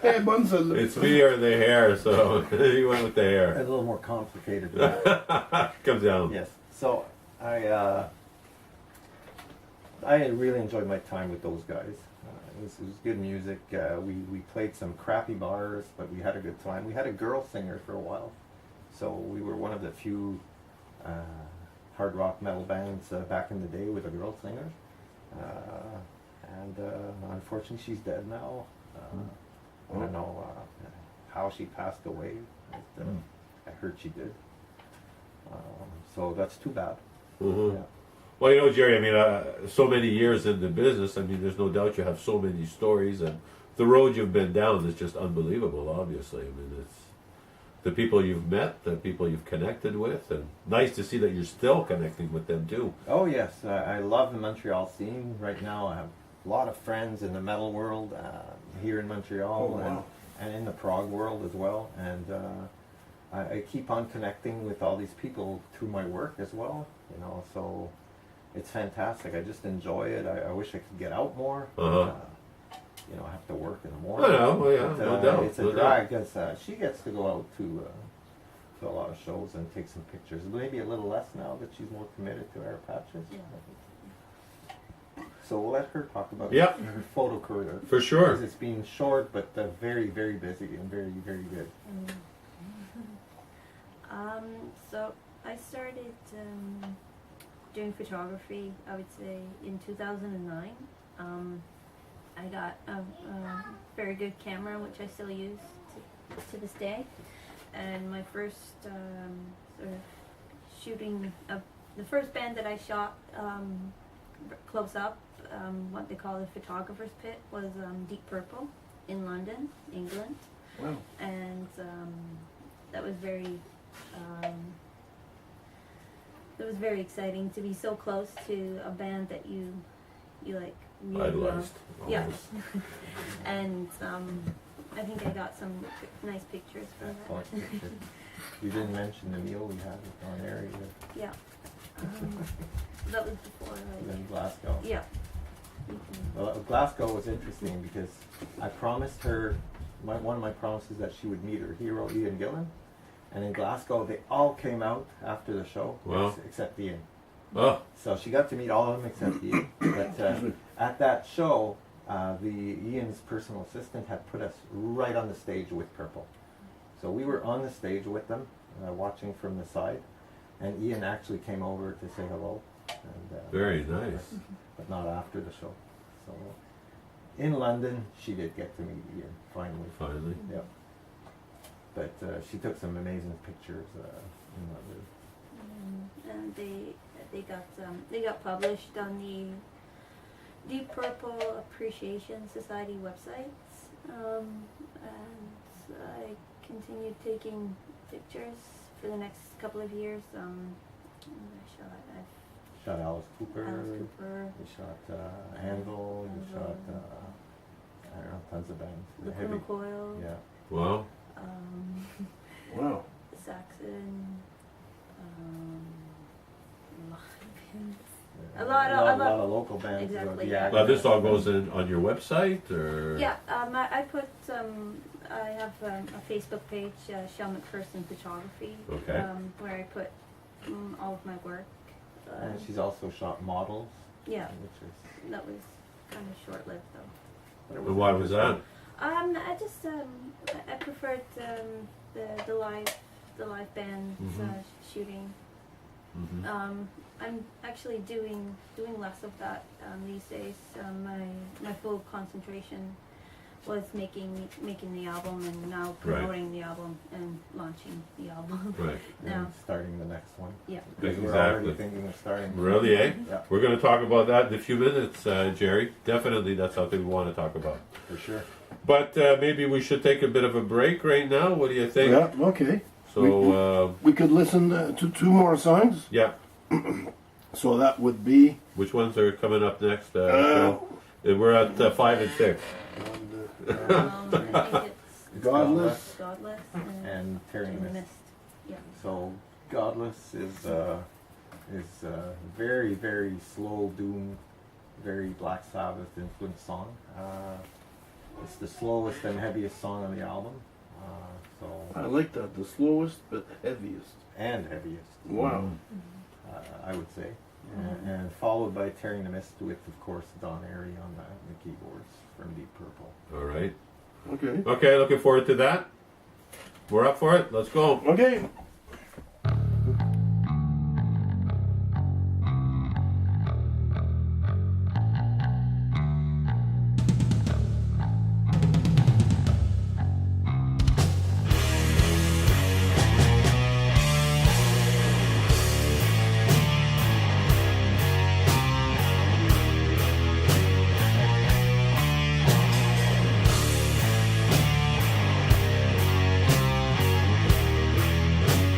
Hey, Bunsen. It's me or the hair, so you went with the It's a hair. little more complicated than that. Comes down. Yes. So I really enjoyed my time with those guys. It was good music. We played some crappy bars, but we had a good time. We had a girl singer for a while, so we were one of the few hard rock metal bands back in the day with a girl singer. And unfortunately, she's dead now. I don't know how she passed away. But, I heard she did. So that's too bad. Mhm. Yeah. Well, you know, Jerry, I mean, so many years in the business, I mean, there's no doubt you have so many stories, and the road you've been down is just unbelievable, obviously. I mean, it's the people you've met, the people you've connected with, and nice to see that you're still connecting with them, too. Oh yes, I love the Montreal scene right now. I have a lot of friends in the metal world here in Montreal, Oh, wow. and in the Prog world as well. And I keep on connecting with all these people through my work as well. You know, so it's fantastic. I just enjoy it. I wish I could get out more. Uh-huh. You know, I have to work in the morning. I know, well, yeah, But, no doubt, It's a no drag because she gets to go out to a lot of shows and take some pictures. Maybe a little less now that she's more committed to AraPacis. So we'll let her talk about Yeah. her photo career. For sure. Because it's been short, but very, very busy and very, very good. So I started doing photography, I would say, in 2009. I got a very good camera, which I still use to this day. And my first sort of shooting, the first band that I shot close up, what they call the photographer's pit, was Deep Purple in London, England. Wow. And that was very exciting to be so close to a band that you like really Idolized. love. Yeah. And I think I got some nice pictures from Excellent that. picture. You didn't mention the meal we had on air either. Yeah. That was before In Glasgow. yeah. Well, Glasgow was interesting because I promised her, one of my promises that she would meet her hero, Ian Gillan. And in Glasgow, they all came out after the show, Wow. except Ian. Oh, So she got to meet all of them except Ian. But at that show, Ian's personal assistant had put us right on the stage with Purple. So we were on the stage with them, watching from the side, and Ian actually came over to say hello. And, Very nice. but not after the show. So in London, she did get to meet Ian finally. Finally. Yep. But she took some amazing pictures in London. And they got published on the Deep Purple Appreciation Society website, and I continued taking pictures for the next couple of years. I've Shot Alice Cooper. Alice Cooper, We shot Handel. We shot I don't know, tons of bands. the Heavy. Coil, Yeah. Wow. Wow. Saxon, Yeah. A lot of local bands. Exactly, The yeah. Act- Now this all goes in on your website, or? yeah. I put I have a Facebook page, Shelle Macpherson Photography, Okay. where I put all of my work. And she's also shot models. Yeah, Which is. that was kind of short-lived though. But it And why was that? I just I preferred the live band Mhm. shooting. Mhm. I'm actually doing less of that these days. My full concentration was making the album, and now promoting the album and launching the album. Right. now. And starting the next one. Yeah. Because we're already Exactly. thinking of starting. Really, eh? Yeah, We're going to talk about that in a few minutes, Jerry. Definitely, that's something we want to talk about. for sure. But maybe we should take a bit of a break right now. What do you think? Yeah, okay. So, We could listen to two more songs. yeah. So that would be. Which ones are coming up next? Phil? We're at 5 and 6. I think it's Godless. Godless And Tearing and the Mist. Mist. Yeah. So Godless is very, very slow doom, very Black Sabbath influenced song. It's the slowest and heaviest song on the album. I like that. The slowest but heaviest. And heaviest, Wow. I would say. And followed by Tearing the Mist with, of course, Don Airy on the keyboards from Deep Purple. All right. Okay. Okay, looking forward to that. We're up for it. Let's go. Okay. Godless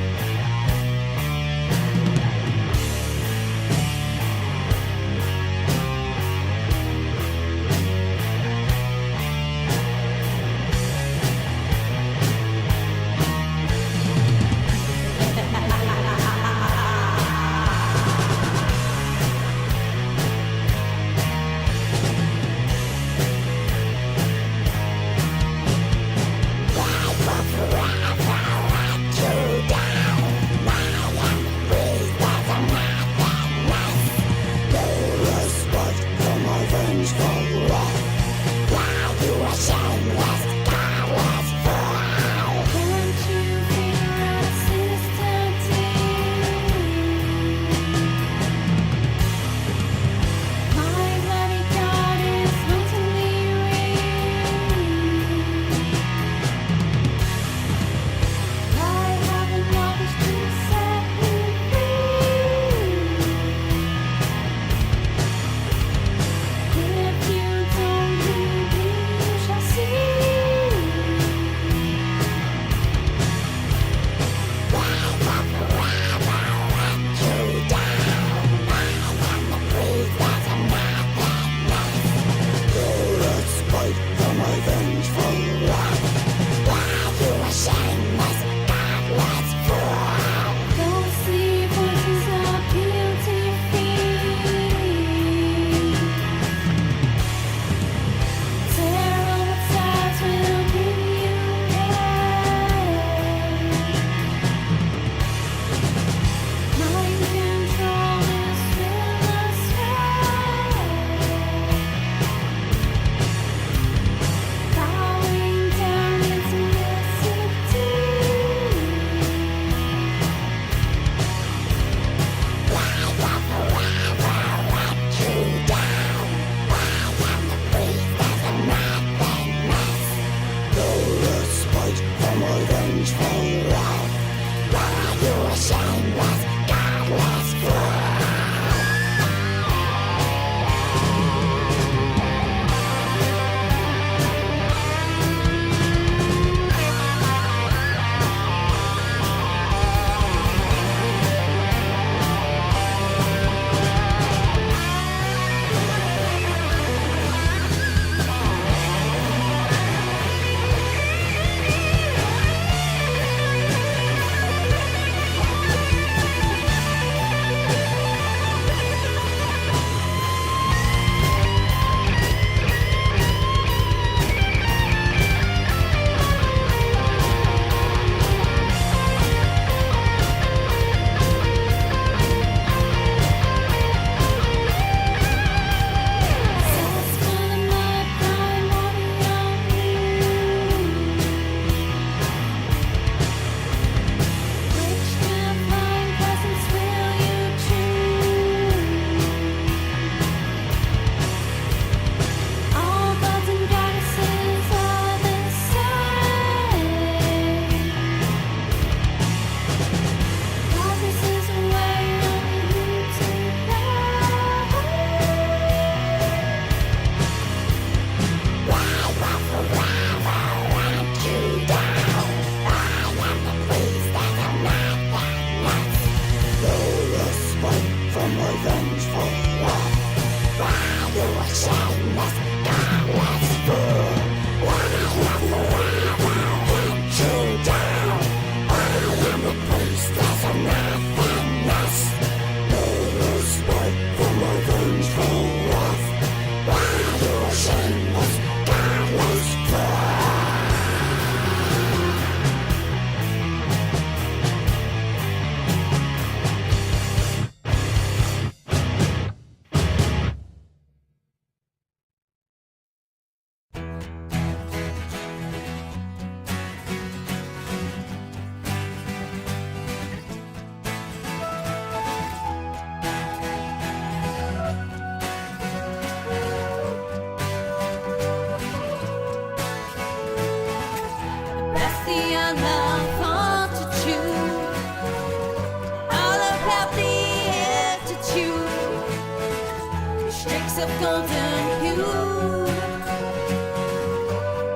streaks of golden hue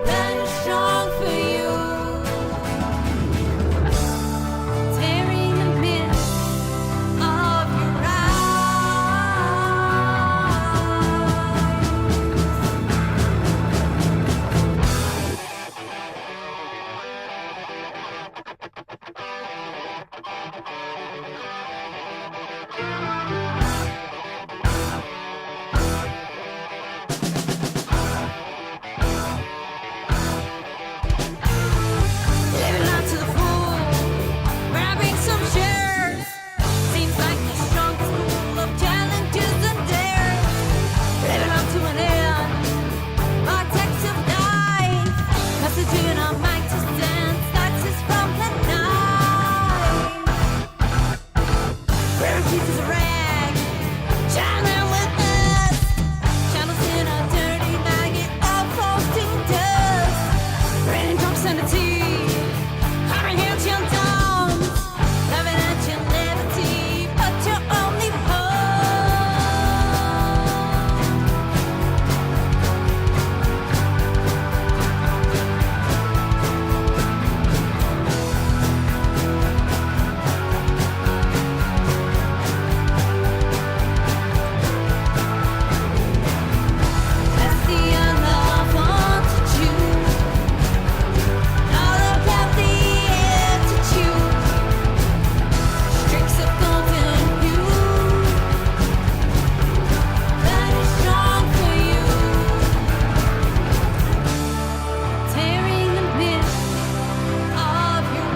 that are strong for you, tearing the mist of your living life to the full, grabbing some shares. Seems like the strongest pool of challenges and dares. Living up to an end, my text of life, messaging on my distance, that's just from the night. Wearing pieces of rag, shining with us, channels in a dirty maggot of frosting dust. Raining drops and a tea, hammering hands your thumbs, loving at your liberty, but you're only home. That's the unloved to choose. All about the attitude, streaks of golden hue that is strong for you, tearing the mist of your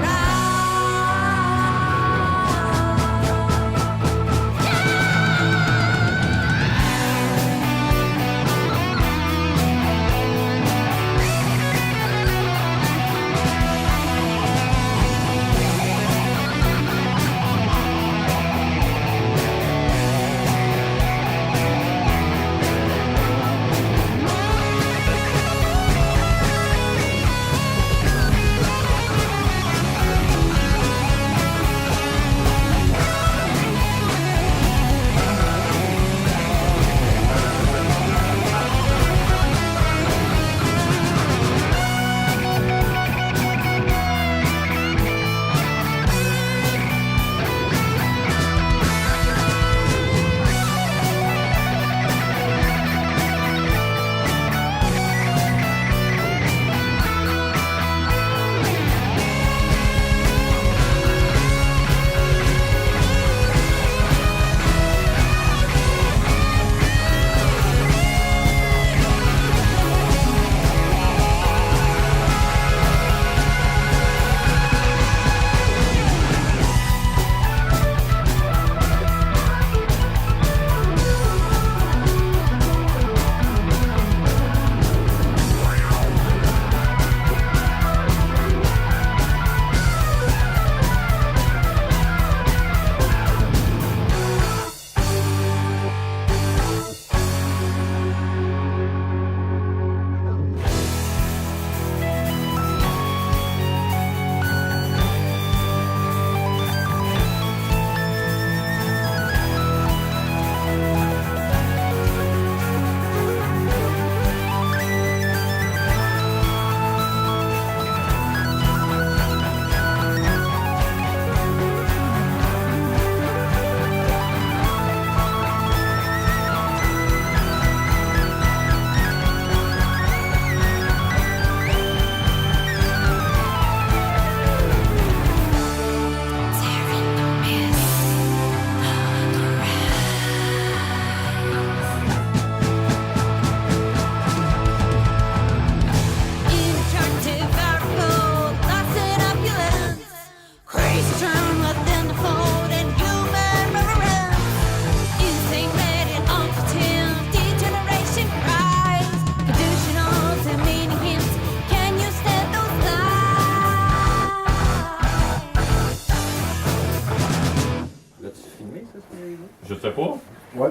Je sais pas. Ouais.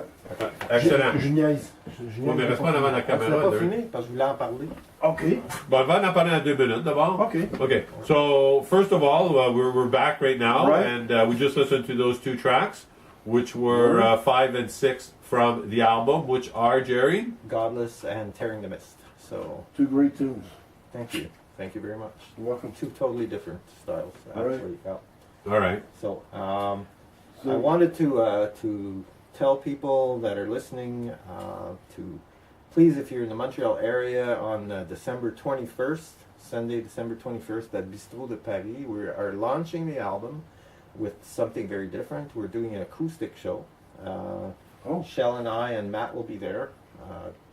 Excellent. Je niaise. Ouais, mais reste pas devant la caméra, C'est pas là. fini, parce que je voulais en parler. OK. Bon, on va en parler en 2 minutes d'abord. OK. Okay, so first of all, we're back right now, Right. and we just listened to those 2 tracks, which were 5 and 6 from the album, which are, Jerry? Godless and Tearing the Mist. So, 2 great tunes. thank you. Thank you very much. You're welcome. 2 totally different styles, All right. actually. Yeah. All right. So, I wanted to tell people that are listening to please, if you're in the Montreal area on December 21st, Sunday, December 21st, at Bistrot de Paris, we are launching the album with something very different. We're doing an acoustic show. Shelle and I and Matt will be there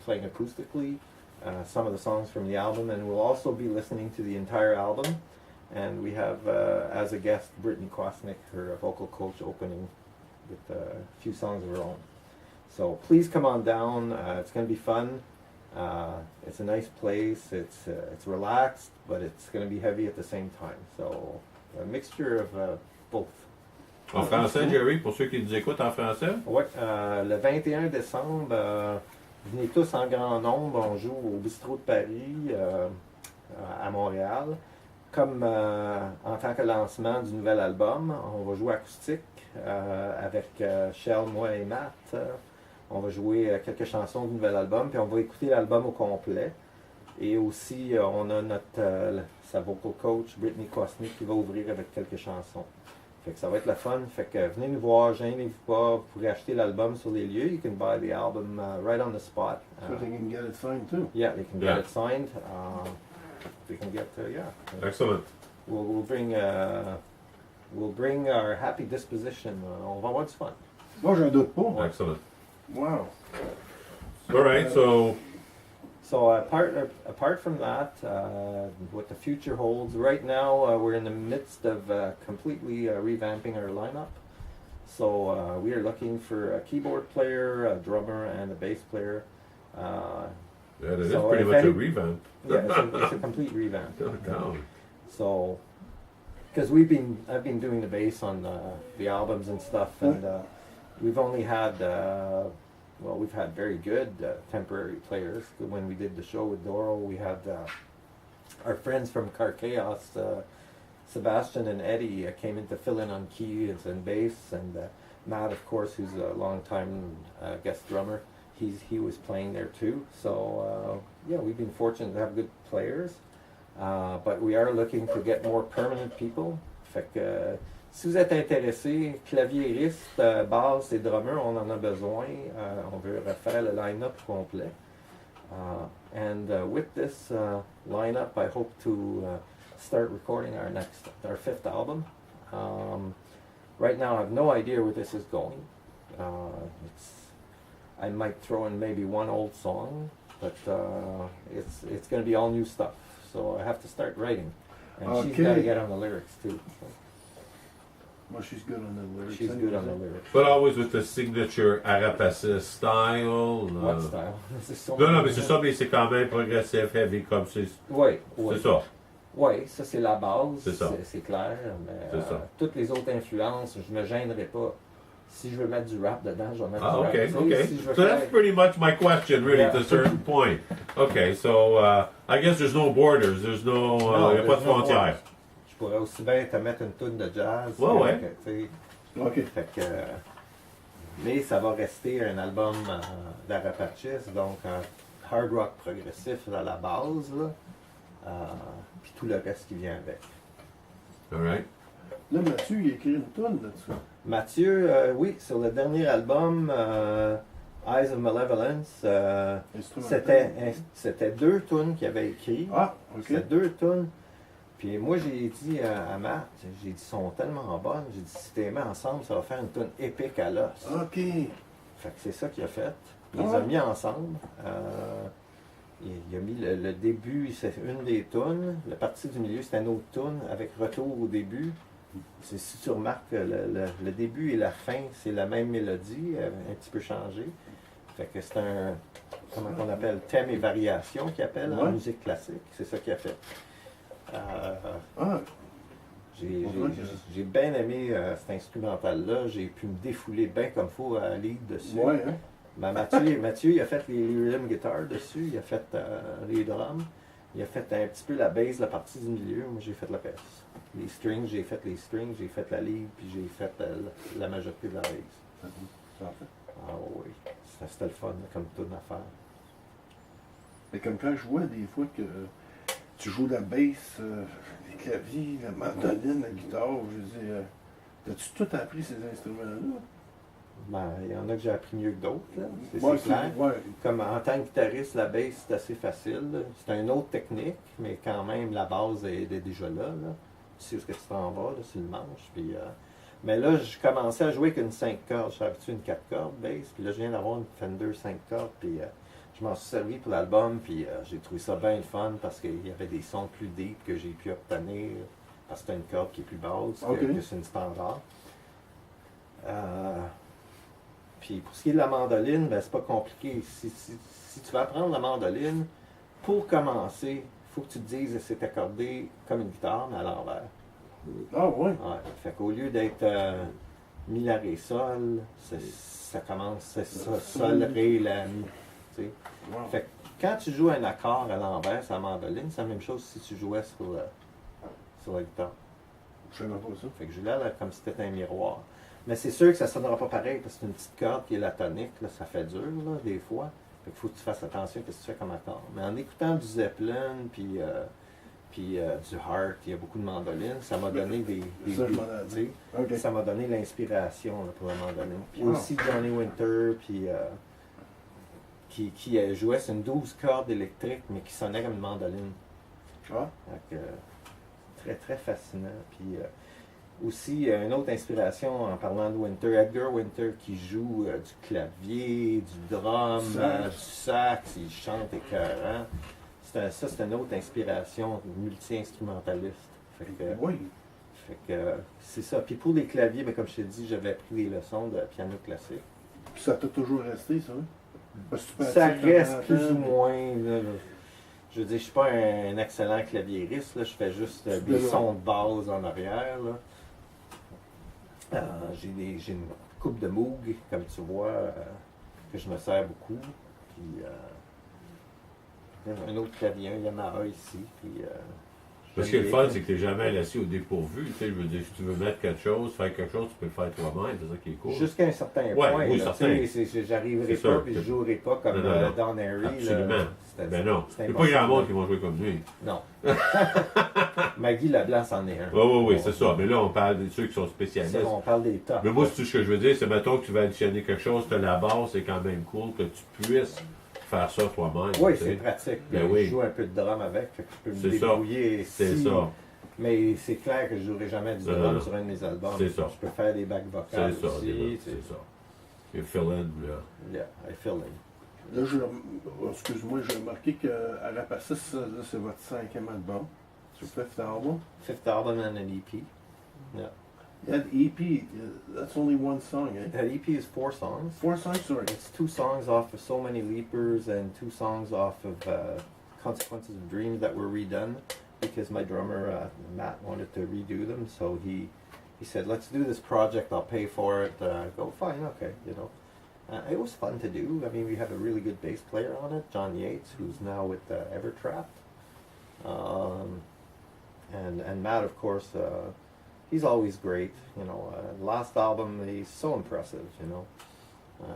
playing acoustically some of the songs from the album, and we'll also be listening to the entire album. And we have, as a guest, Brittany Kwasnick, her vocal coach, opening with a few songs of her own. So please come on down. It's going to be fun. It's a nice place. It's relaxed, but it's going to be heavy at the same time. So a mixture of both. En français, Jerry, pour ceux qui nous écoutent en français? Ouais, le 21 décembre, venez tous en grand nombre. On joue au Bistrot de Paris, à Montréal. Comme en tant que lancement du nouvel album, on va jouer acoustique avec Shelle, moi et Matt. On va jouer quelques chansons du nouvel album, puis on va écouter l'album au complet. Et aussi, on a sa vocal coach, Brittany Kwasnick, qui va ouvrir avec quelques chansons. Fait que ça va être le fun. Fait que venez nous voir, gênez-vous pas. Vous pourrez acheter l'album sur les lieux. You can buy the album right on the spot. So they can get it signed too. Yeah, they can get it signed. We can get, Excellent. We'll bring our happy disposition. On va avoir du fun. Moi, j'en doute pas. Excellent. Wow. All right, so So apart from that, what the future holds, right now we're in the midst of completely revamping our lineup. So we are looking for a keyboard player, a drummer, and a bass player. yeah, it is So pretty if much a any- revamp. Yeah, it's a complete revamp. No doubt. So, because I've been doing the bass on the albums and stuff, and we've only had, we've had very good temporary players. When we did the show with Doro, we had our friends from Car Chaos, Sebastian and Eddie, came in to fill in on keys and bass, and Matt, of course, who's a long-time guest drummer, he was playing there too. So, yeah, we've been fortunate to have good players. But we are looking to get more permanent people. Fait que si vous êtes intéressé, claviériste, basse et drummer, on en a besoin. On veut refaire le line-up complet. And with this line-up, I hope to start recording our 5th album. Right now, I have no idea where this is going. I might throw in maybe one old song, but it's going to be all new stuff. So I have to start writing, and she's got to get on the lyrics too. So Well, she's good on the lyrics. she's good on the lyrics. But always with the signature AraPacis style. What style? This is so Non, mais c'est ça, mais c'est quand même progressif, heavy, comme c'est. Oui, C'est ça. Oui, ça c'est la base, C'est ça. c'est clair, mais C'est ça. toutes les autres influences, je me gênerai pas. Si je veux mettre du rap dedans, je vais mettre Ah, du rap. okay, Tu sais, okay. si je veux So that's faire- pretty much my question, really, Yeah. to a certain point. Okay, so I guess there's no borders, there's no, Non, y a pas de there's no frontières. Je pourrais aussi bien te mettre une toune de jazz. Ouais. que, tu sais, OK. fait que, mais ça va rester un album d'AraPacis, donc hard rock progressif à la base, là, puis tout le reste qui vient avec. All right. Là, Mathieu, il a écrit une tonne là-dessus. Mathieu, oui, sur le dernier album, Eyes of Malevolence, c'était 2 tunes qu'il avait écrit. Ah, OK. C'était 2 tunes. Puis moi, j'ai dit à Matt, j'ai dit, sont tellement bonnes. J'ai dit, si tu les mets ensemble, ça va faire une tune épique à l'os. OK. Fait que c'est ça qu'il a fait. Il les Ah a ouais. mis ensemble. Il a mis le début, c'est une des tunes. La partie du milieu, c'est une autre tune avec retour au début. Si tu remarques, le début et la fin, c'est la même mélodie, un petit peu changée. Fait que c'est un, comment on appelle, thème et variation qu'il appelle en Ouais. musique classique. C'est ça qu'il a fait. Ah, J'ai bien aimé cet instrumental-là. J'ai pu me défouler bien comme il faut à lead dessus. ouais, hein? Ben, Mathieu, il a fait les rhythm guitars dessus, il a fait les drums, il a fait un petit peu la bass, la partie du milieu. Moi, j'ai fait la bass. Les strings, j'ai fait les strings, j'ai fait la lead, puis j'ai fait la majorité de la bass. Parfait. Ah oui. c'était le fun, là, comme toute affaire. Mais comme quand je vois des fois que tu joues la basse, les claviers, la mandoline, la guitare, je dis, as-tu tout appris ces instruments-là? Ben, il y en a que j'ai appris mieux que d'autres, là. Ouais, C'est clair. ouais. Comme en tant que guitariste, la basse, c'est assez facile, là. C'est une autre technique, mais quand même, la base est déjà là, là. Tu sais où est-ce que tu t'en vas, là, sur le manche. Puis, mais là, je commençais à jouer avec une 5 cordes. Je suis habitué à une 4 cordes bass. Puis là, je viens d'avoir une Fender 5 cordes. Puis je m'en suis servi pour l'album. Puis j'ai trouvé ça bien le fun parce qu'il y avait des sons plus deep que j'ai pu obtenir. Parce que c'est une corde qui est plus basse que c'est une standard. Puis pour ce qui est de la mandoline, ben, c'est pas compliqué. Si tu vas apprendre la mandoline, pour commencer, il faut que tu te dises que c'est accordé comme une guitare, mais à l'envers. Ah ouais. Ouais. Fait qu'au lieu d'être mi, la, ré, sol, ça commence, c'est ça, sol, ré, la, mi. Tu sais. Wow. Fait que quand tu joues un accord à l'envers sur la mandoline, c'est la même chose si tu jouais sur la guitare. Je savais pas ça. Fait que je l'ai là comme si c'était un miroir. Mais c'est sûr que ça ne sonnera pas pareil parce que c'est une petite corde qui est la tonique, là, ça fait dur là, des fois. Fait qu'il faut que tu fasses attention à ce que tu fais comme accord. Mais en écoutant du Zeppelin, puis du Heart, il y a beaucoup de mandolines, ça m'a donné des Ça, je m'en ai tu sais, OK. ça m'a donné l'inspiration là, pour la mandoline. Puis Wow. aussi Johnny Winter, puis qui jouait sur une 12 cordes électrique, mais qui sonnait comme une mandoline. Ah. Donc, très, très fascinant. Puis aussi, une autre inspiration en parlant de Winter, Edgar Winter qui joue du clavier, du drum, du sax, il chante écœurant. C'est une autre inspiration multi-instrumentaliste. Fait que, Oui. c'est ça. Puis pour les claviers, ben, comme je t'ai dit, j'avais pris des leçons de piano classique. Puis ça t'a toujours resté, ça? Parce que tu Ça pratiques reste de plus temps en ou temps, moins. Là, je veux dire, je suis pas un excellent claviériste, là, je fais juste des sons de base en arrière. Là. J'ai une coupe de Moog, comme tu vois, que je me sers beaucoup. Puis un autre clavier, un Yamaha ici. Puis, Parce que le fun, c'est que tu n'es jamais laissé au dépourvu. Tu sais, je veux dire, si tu veux mettre quelque chose, faire quelque chose, tu peux le faire toi-même. C'est ça qui est cool. Jusqu'à un certain Ouais, point. oui, là, certain. tu sais, j'arriverai C'est pas sûr. puis je jouerai pas comme Non, non. Don Harry. Absolument. Là. Ben non. c'est Il n'y a pas grand impossible. monde qui vont jouer comme lui. Non. Maggie Lablanc c'en est un. Oui, c'est ça. Mais là, on parle de ceux qui sont spécialistes. C'est bon, on parle des tops. Mais moi, tout ce que je veux dire, c'est mettons que tu vas additionner quelque chose, tu as la base, c'est quand même cool que tu puisses faire ça toi-même. Oui, tu sais. c'est pratique. Ben Je oui. joue un peu de drum avec, fait que je peux me C'est ça. débrouiller. C'est si- ça. Mais c'est clair que je jouerai jamais du Non, drum non. sur un de mes albums. C'est ça. Je peux faire des bacs C'est vocales ça. aussi. C'est ça. Et Fielden, là. Yeah, I feel it. Là, excuse-moi, j'ai remarqué que AraPacis, là, c'est votre 5e album. Sur fifth album. Fifth album and an EP. Yeah. That EP, that's only one song, eh? That EP is 4 songs. 4 songs, sorry. It's 2 songs off of So Many Leapers and 2 songs off of Consequences of Dreams that were redone because my drummer Matt wanted to redo them. So he said, "Let's do this project. I'll pay for it." Go fine, okay, you know. It was fun to do. I mean, we have a really good bass player on it, John Yates, who's now with Evertrap, and Matt, of course. He's always great, you know. Last album, he's so impressive, you know.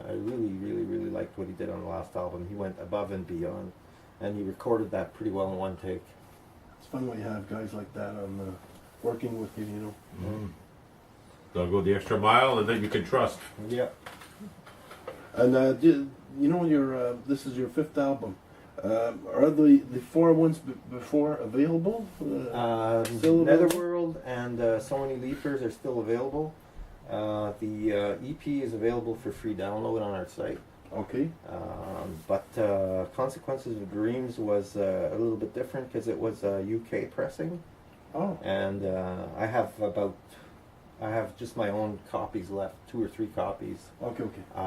I really, really, really liked what he did on the last album. He went above and beyond, and he recorded that pretty well in one take. It's fun when you have guys like that on working with you, you know. They'll go the extra mile and then you can trust. Yeah. And you know, this is your 5th album. Are the 4 ones before available? Still available? Netherworld and So Many Leapers are still available. The EP is available for free download on our site. Okay. But Consequences of Dreams was a little bit different because it was UK pressing. Oh. And I have just my own copies left, 2 or 3 copies. Okay.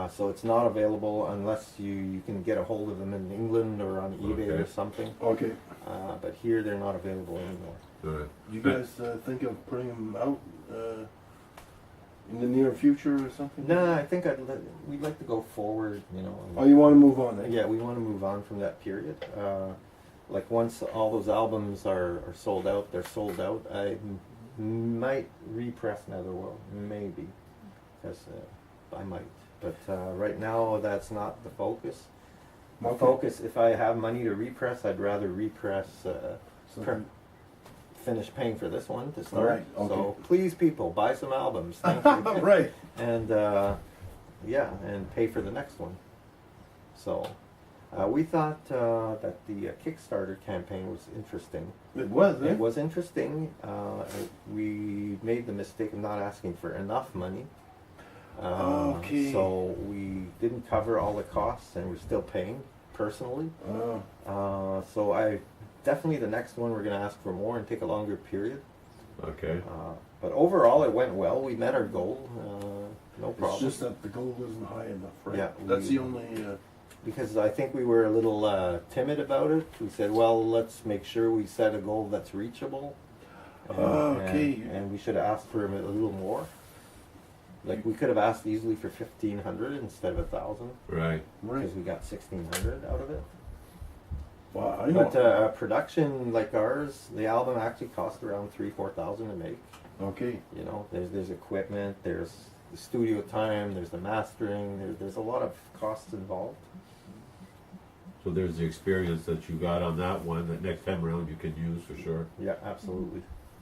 So it's not available unless you can get a hold of them in England or on eBay or Okay. something. Okay. But here they're not available anymore. Right. You guys think of putting them out in the near future or something? No, I think we'd like to go forward, you know. Oh, you want to move on? Eh? Yeah, we want to move on from that period. Like once all those albums are sold out, they're sold out. I might repress Netherworld, maybe, because I might. But right now, that's not the focus. The Okay. focus, if I have money to repress, I'd rather repress, So- finish paying for this one to start. Right, okay. So please, people, buy some albums. Thank you. Right. And yeah, and pay for the next one. So we thought that the Kickstarter campaign was interesting. It was, eh? It was interesting. We made the mistake of not asking for enough money. Okay. So we didn't cover all the costs, and we're still paying personally. So I definitely the next one we're going to ask for more and take a longer period. Okay. But overall, it went well. We met our goal. No It's problem. just that the goal wasn't high enough, right? Yeah, That's we- the only. Because I think we were a little timid about it. We said, well, let's make sure we set a goal that's reachable. And, Okay. and we should have asked for a little more. Like we could have asked easily for 1,500 instead of 1,000 Right. Right. because we got 1,600 out of it. Well, I know. But a production like ours, the album actually cost around 3,000-4,000 to make. Okay. You know, there's equipment, there's the studio time, there's the mastering, there's a lot of costs involved. So there's the experience that you got on that one that next time around you can use for sure. Yeah, absolutely.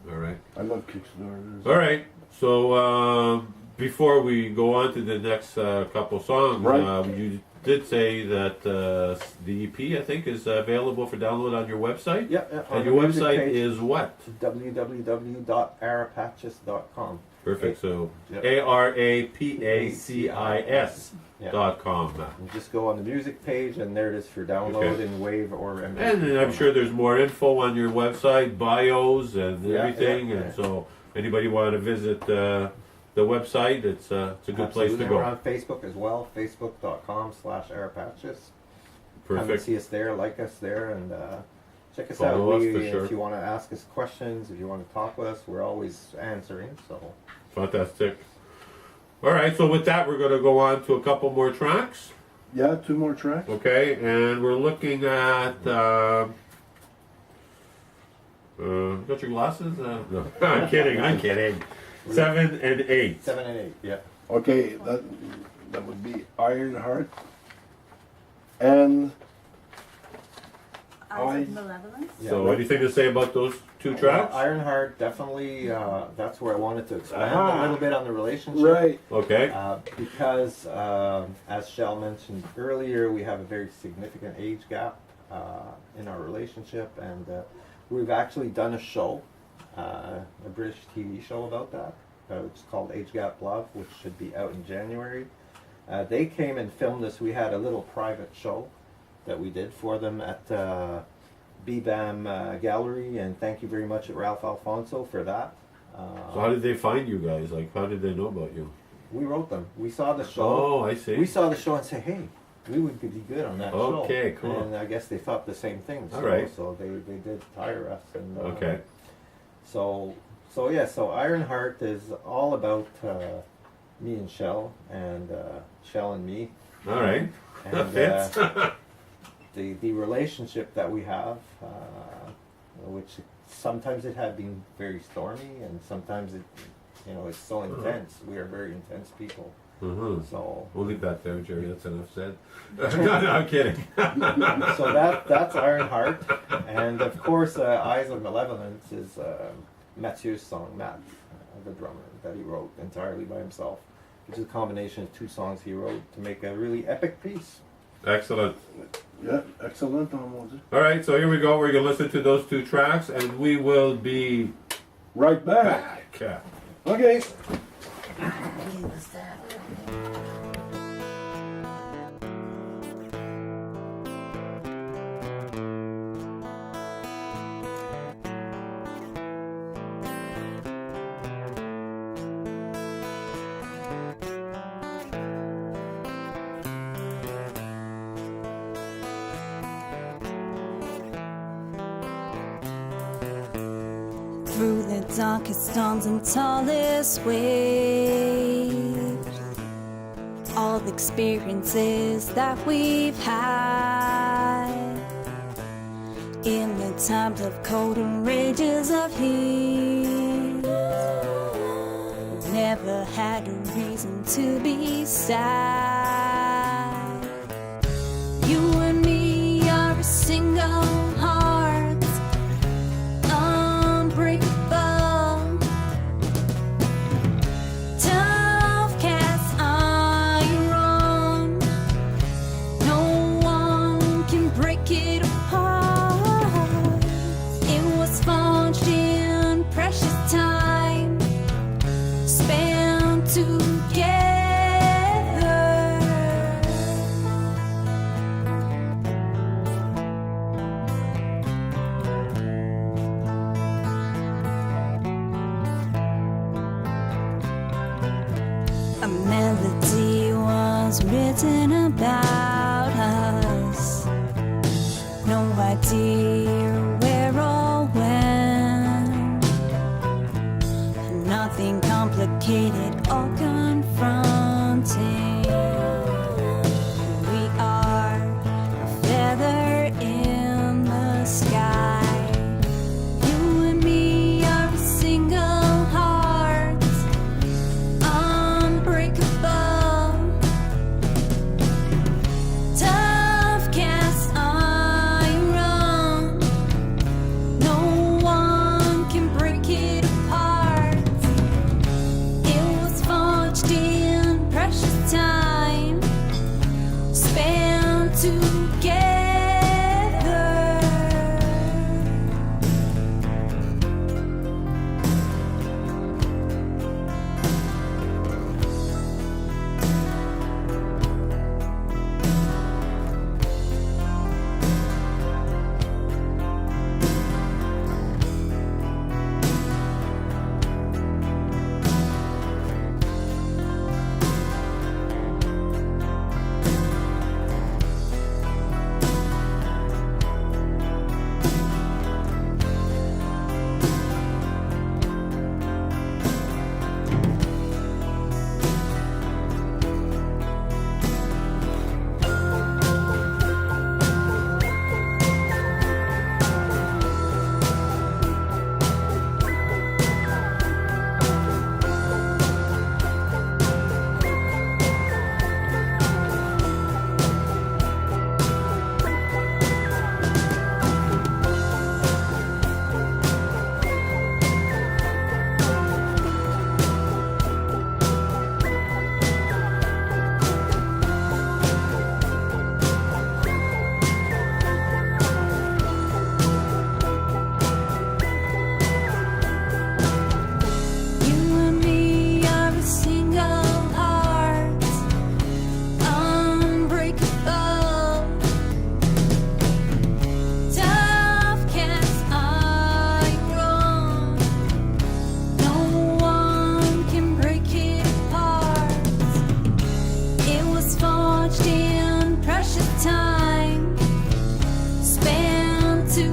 All right. I love Kickstarters. All right. So before we go on to the next couple songs, Right. you did say that the EP, I think, is available for download on your website. Yeah, yeah. on And the your music website page, is what? www.arapacis.com. Perfect. So Yep. ARAPACIS.com. You just go on the music page, and there it is for download Okay. in WAV or MP3 And I'm format. sure there's more info on your website, bios and Yeah, everything. yeah, And yeah. so anybody want to visit the website, it's a good place to Absolutely. We're go. on Facebook as well, facebook.com/AraPacis. Come and Perfect. see us there, like us there, and check us Follow out. us for sure. If you want to ask us questions, if you want to talk with us, we're always answering. So Fantastic. All right, so with that, we're going to go on to a couple more tracks. Yeah, 2 more tracks. Okay, and we're looking at. Got your glasses? No, I'm kidding. I'm kidding. 7 and 8. 7 and 8, yeah. Okay, that would be Ironheart and Eyes of Malevolence. Yeah. So, anything to say about those two tracks? Well, Ironheart, definitely. That's where I wanted to expand Ah. a little bit on the relationship. right. Okay. Because, as Shelle mentioned earlier, we have a very significant age gap in our relationship, and we've actually done a show, a British TV show about that, which is called Age Gap Love, which should be out in January. They came and filmed us. We had a little private show that we did for them at BBAM Gallery, and thank you very much at Ralph Alfonso for that. So, how did they find you guys? Like, how did they know about you? We wrote them. We saw the show. Oh, I see. We saw the show and said, "Hey, we would be good on that show." Okay, cool. And I guess they thought the same thing. So, All right. So they did hire us. And, Okay. So Ironheart is all about me and Shelle, and Shelle and me, All right. That and fits. the relationship that we have, which sometimes it had been very stormy, and sometimes it, it's so intense. We are very intense people. Mm-hmm. So We'll leave that there, Jerry. That's enough said. No, I'm kidding. so that's Ironheart, and of course, Eyes of Malevolence is Mathieu's song, Matt, the drummer, that he wrote entirely by himself, which is a combination of 2 songs he wrote to make a really epic piece. Excellent. Yeah, excellent, Moses. All right, so here we go. We're going to listen to those 2 tracks, and we will be Right back. back. Okay. Through the darkest storms and tallest waves, all the experiences that we've had, in the times of cold and rages of heat, never had a reason to be sad. You and me are a single heart, unbreakable. Tough cast iron, no one can break it apart. It was forged in precious time, spent together. A melody was written about us. No idea where or when. Nothing complicated or confronting. We are a feather in the sky. You and me are a single heart, unbreakable. Tough cast iron, no one can break it apart. It was forged in precious time, spent together. You and me are a single heart, unbreakable. Tough cast iron, no one can break it apart. It was forged in precious time, spent together.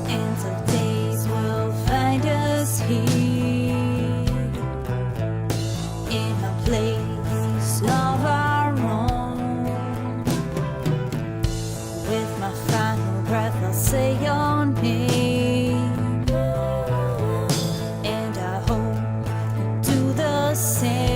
Ends of days will find us here, in a place of our own. With my final breath, I'll say your name, and I hope you do the same.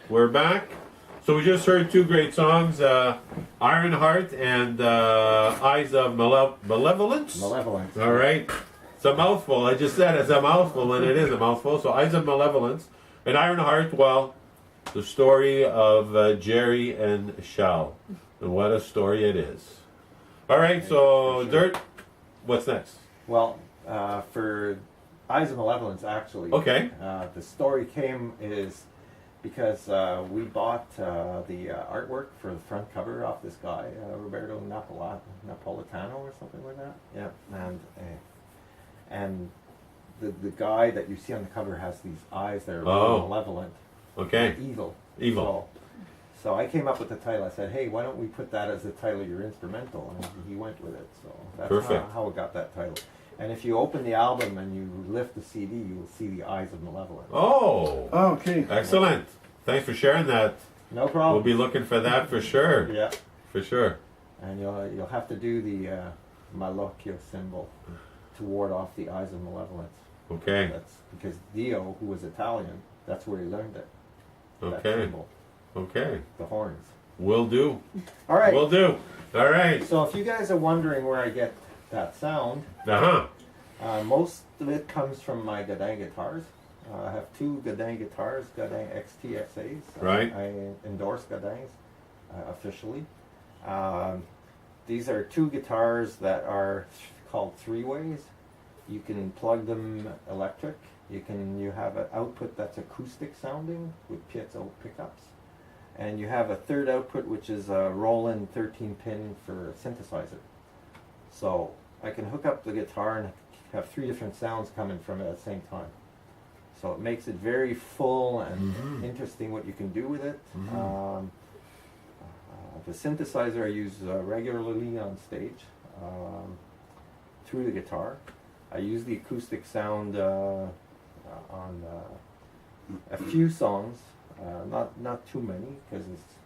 We're back. So we just heard two great songs, Iron Heart and Eyes of Malevolence. Malevolence. All right. It's a mouthful. I just said it's a mouthful, and it is a mouthful. So Eyes of Malevolence. And Iron Heart, well, the story of Jerry and Shelle. And what a story it is. All right, so Dirt, what's next? Well, for Eyes of Malevolence, actually. Okay. The story is because we bought the artwork for the front cover off this guy, Roberto Napolitano or something like that. Yeah, and the guy that you see on the cover has these eyes that are really malevolent, Okay. evil. Evil. So I came up with the title. I said, hey, why don't we put that as the title of your instrumental? And he went with it. So that's Perfect. how it got that title. And if you open the album and you lift the CD, you will see the Eyes of Malevolence. Oh, Okay. excellent. Thanks for sharing that. No problem. We'll be looking for that for sure. Yeah. For sure. And you'll have to do the malocchio symbol to ward off the Eyes of Malevolence. Okay. That's because Dio, who was Italian, that's where he learned it. That Okay. symbol, Okay. the horns. Will do. All right. Will do. All right. So if you guys are wondering where I get that sound, most of it comes from my Godin guitars. I have two Godin guitars, Godin XTXAs. Right. I endorse Godins officially. These are two guitars that are called three-ways. You can plug them electric. You have an output that's acoustic sounding with piezo pickups. And you have a third output which is a Roland 13-pin for synthesizer. So I can hook up the guitar and have three different sounds coming from it at the same time. So it makes it very full and interesting what you can do with it. The synthesizer I use regularly on stage through the guitar. I use the acoustic sound on a few songs, not too many, because it's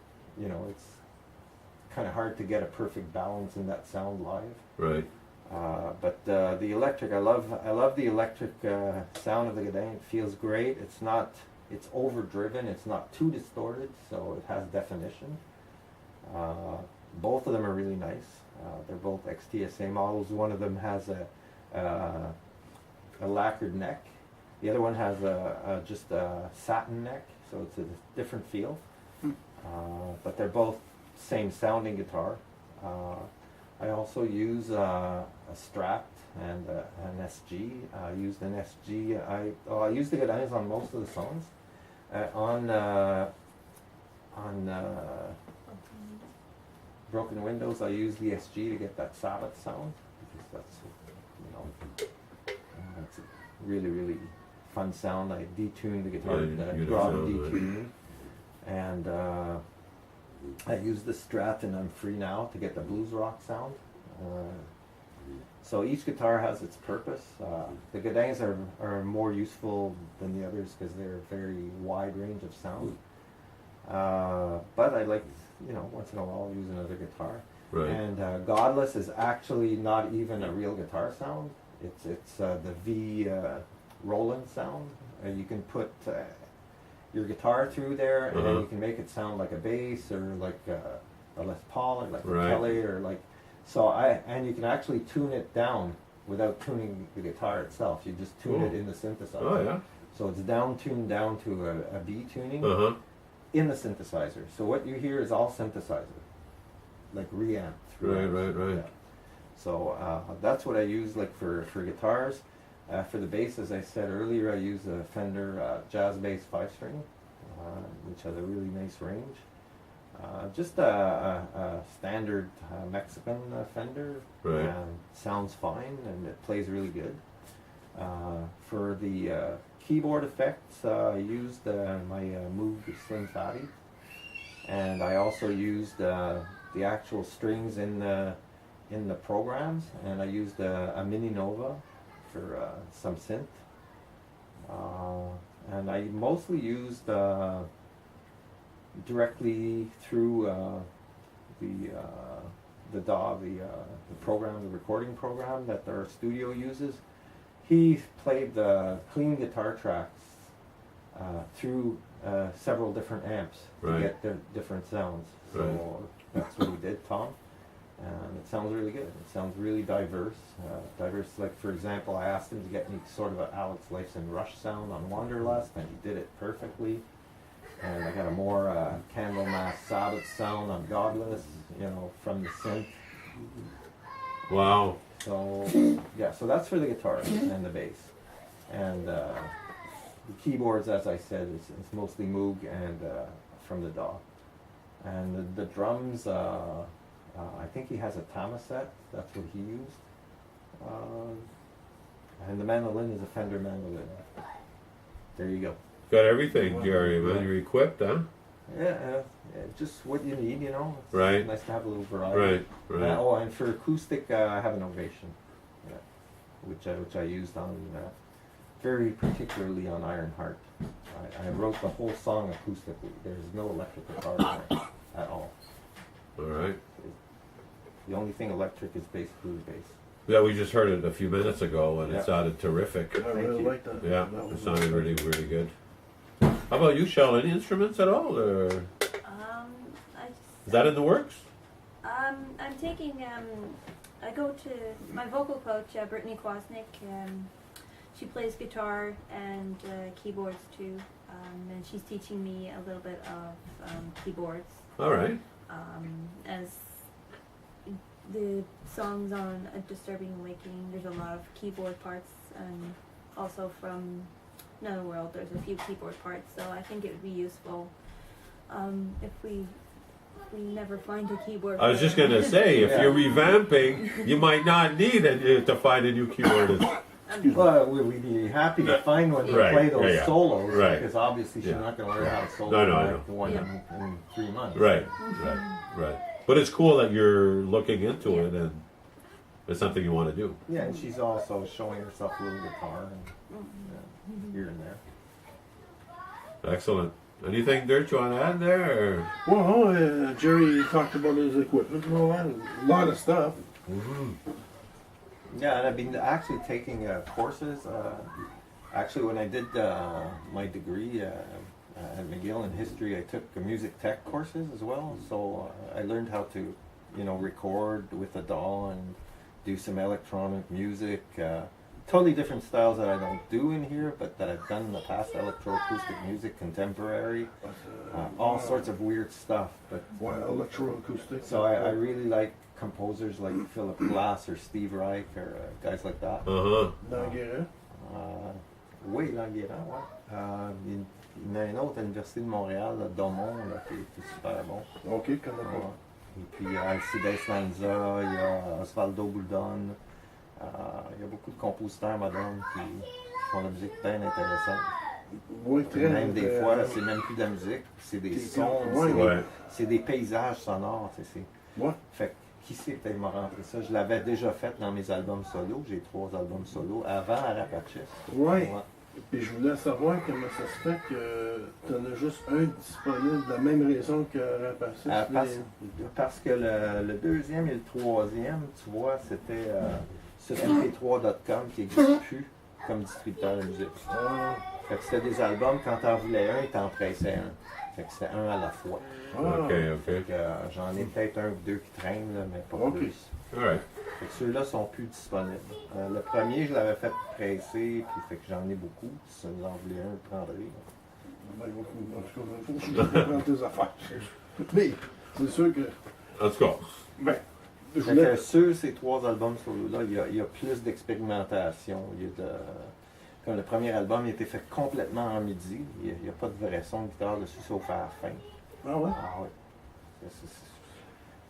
kind of hard to get a perfect balance in that sound live. Right. But the electric, I love the electric sound of the Godin. It feels great. It's overdriven. It's not too distorted, so it has definition. Both of them are really nice. They're both XTSA models. One of them has a lacquered neck. The other one has just a satin neck, so it's a different feel. But they're both same sounding guitar. I also use a Strat and an SG. I used an SG. I used the Godins on most of the songs. On Broken Windows, I use the SG to get that Sabbath sound, because that's a really, really fun sound. I detuned the guitar, draw the detuning, and I use the Strat and I'm Free Now to get the blues rock sound. So each guitar has its purpose. The Godins are more useful than the others because they're a very wide range of sound. But I like, once in a while I'll use another guitar. Right. And Godless is actually not even a real guitar sound. It's the V Roland sound. You can put your guitar through there, and then you can make it sound like a bass or like a Les Paul or like a Kelly or like. So and you can actually tune it down without tuning the guitar itself. You just tune it in the synthesizer. Oh yeah. So it's tuned down to a B tuning in the synthesizer. So what you hear is all synthesizer, like reamp. Right. Yeah. So that's what I use like for guitars. For the bass, as I said earlier, I use a Fender Jazz Bass 5-string, which has a really nice range. Just a standard Mexican Fender. Right. Sounds fine and it plays really good. For the keyboard effects, I used my Moog Slim Fatty, and I also used the actual strings in the programs, and I used a Mini Nova for some synth. And I mostly used directly through the DAW, the program, the recording program that our studio uses. He played the clean guitar tracks through several different amps to Right. get different sounds. So that's what he did, Tom. And it sounds really good. It sounds really diverse. Diverse, like for example, I asked him to get me sort of an Alex Lifeson Rush sound on Wanderlust, and he did it perfectly. And I got a more Candlemass Sabbath sound on Godless, you know, from the synth. Wow. So yeah, so that's for the guitar and the bass. And the keyboards, as I said, is mostly Moog and from the DAW. And the drums, I think he has a Tamaset. That's what he used. And the mandolin is a Fender mandolin. There you go. Got everything, Jerry, man. You're equipped, huh? Yeah, just what you need, you know. It's Right. nice to have a little variety. Right. Oh, and for acoustic, I have an Ovation, yeah, which I used on very particularly on Ironheart. I wrote the whole song acoustically. There's no electric guitar in there at all. All right. The only thing electric is basically the bass. Yeah, we just heard it a few minutes ago, and it Yeah. sounded terrific. I really you. like that. Yeah, That it was sounded really, really good. How about you, Shelle? Any instruments at all, or is I just, that in the works? I'm taking, I go to my vocal coach, Brittany Kwasnick. She plays guitar and keyboards too, and she's teaching me a little bit of keyboards. All right. As the songs on A Disturbing Awakening, there's a lot of keyboard parts, and also from Another World, there's a few keyboard parts, so I think it would be useful if we never find a keyboard. I was just player. gonna say, if Yeah. you're revamping, you might not need it to find a new keyboardist. Well, we'd be happy to find one to Right, play those yeah. solos, Right. because obviously she's Yeah. not going to learn how to solo No, I like know. one Yeah. in 3 months. Right. But it's cool that you're looking into Yeah. it, and it's something you want to do. Yeah, and she's also showing herself a little guitar and here and there. Excellent. Anything, Dirt, you want to add there? Or? Well, Jerry talked about his equipment and all that. A lot of stuff. Yeah, and I've been actually taking courses. Actually, when I did my degree at McGill in history, I took music tech courses as well. So I learned how to, record with a DAW and do some electronic music. Totally different styles that I don't do in here, but that I've done in the past: electroacoustic music, contemporary, all sorts of weird stuff. But Electroacoustic. so I really like composers like Philip Glass or Steve Reich or guys like that. Langueret. Oui, Langueret, ouais. Il y en a un autre à l'Université de Montréal, là, Domon, là, qui est super bon. Ok, connais pas. Ouais. Et puis il y a Alcides Lanza, il y a Osvaldo Buldon. Il y a beaucoup de compositeurs modernes qui font de la musique bien intéressante. Oui, très Même des très- fois, là, c'est même plus de la musique, c'est des sons, Ouais, c'est des paysages sonores. Ouais. Fait que, qui sait, peut-être m'a rentré ça. Je l'avais déjà fait dans mes albums solo. J'ai 3 albums solo avant AraPacis. Ouais. Puis je voulais savoir comment ça se fait que tu en as juste un disponible de la même raison que AraPacis. Parce que le deuxième et le troisième, tu vois, c'était sur mp3.com qui n'existe plus comme distributeur de musique. Ah, Fait que c'était des albums, quand t'en voulais un, t'en pressais un. Fait que c'était un à la fois. Ok. Fait que j'en ai peut-être un ou deux qui traînent, là, mais pas Ok. plus. All right. Fait que ceux-là sont plus disponibles. Le premier, je l'avais fait presser, puis fait que j'en ai beaucoup. Si vous en voulez un, le prendrez. Ben, en tout cas, il faut que je comprenne tes affaires. Mais c'est sûr que. En tout cas. Ben, je Fait que voulais. sur ces 3 albums solo-là, il y a plus d'expérimentation. Comme le premier album, il a été fait complètement en midi. Il n'y a pas de vrai son de guitare dessus, sauf à la fin. Ah ouais? Ah oui.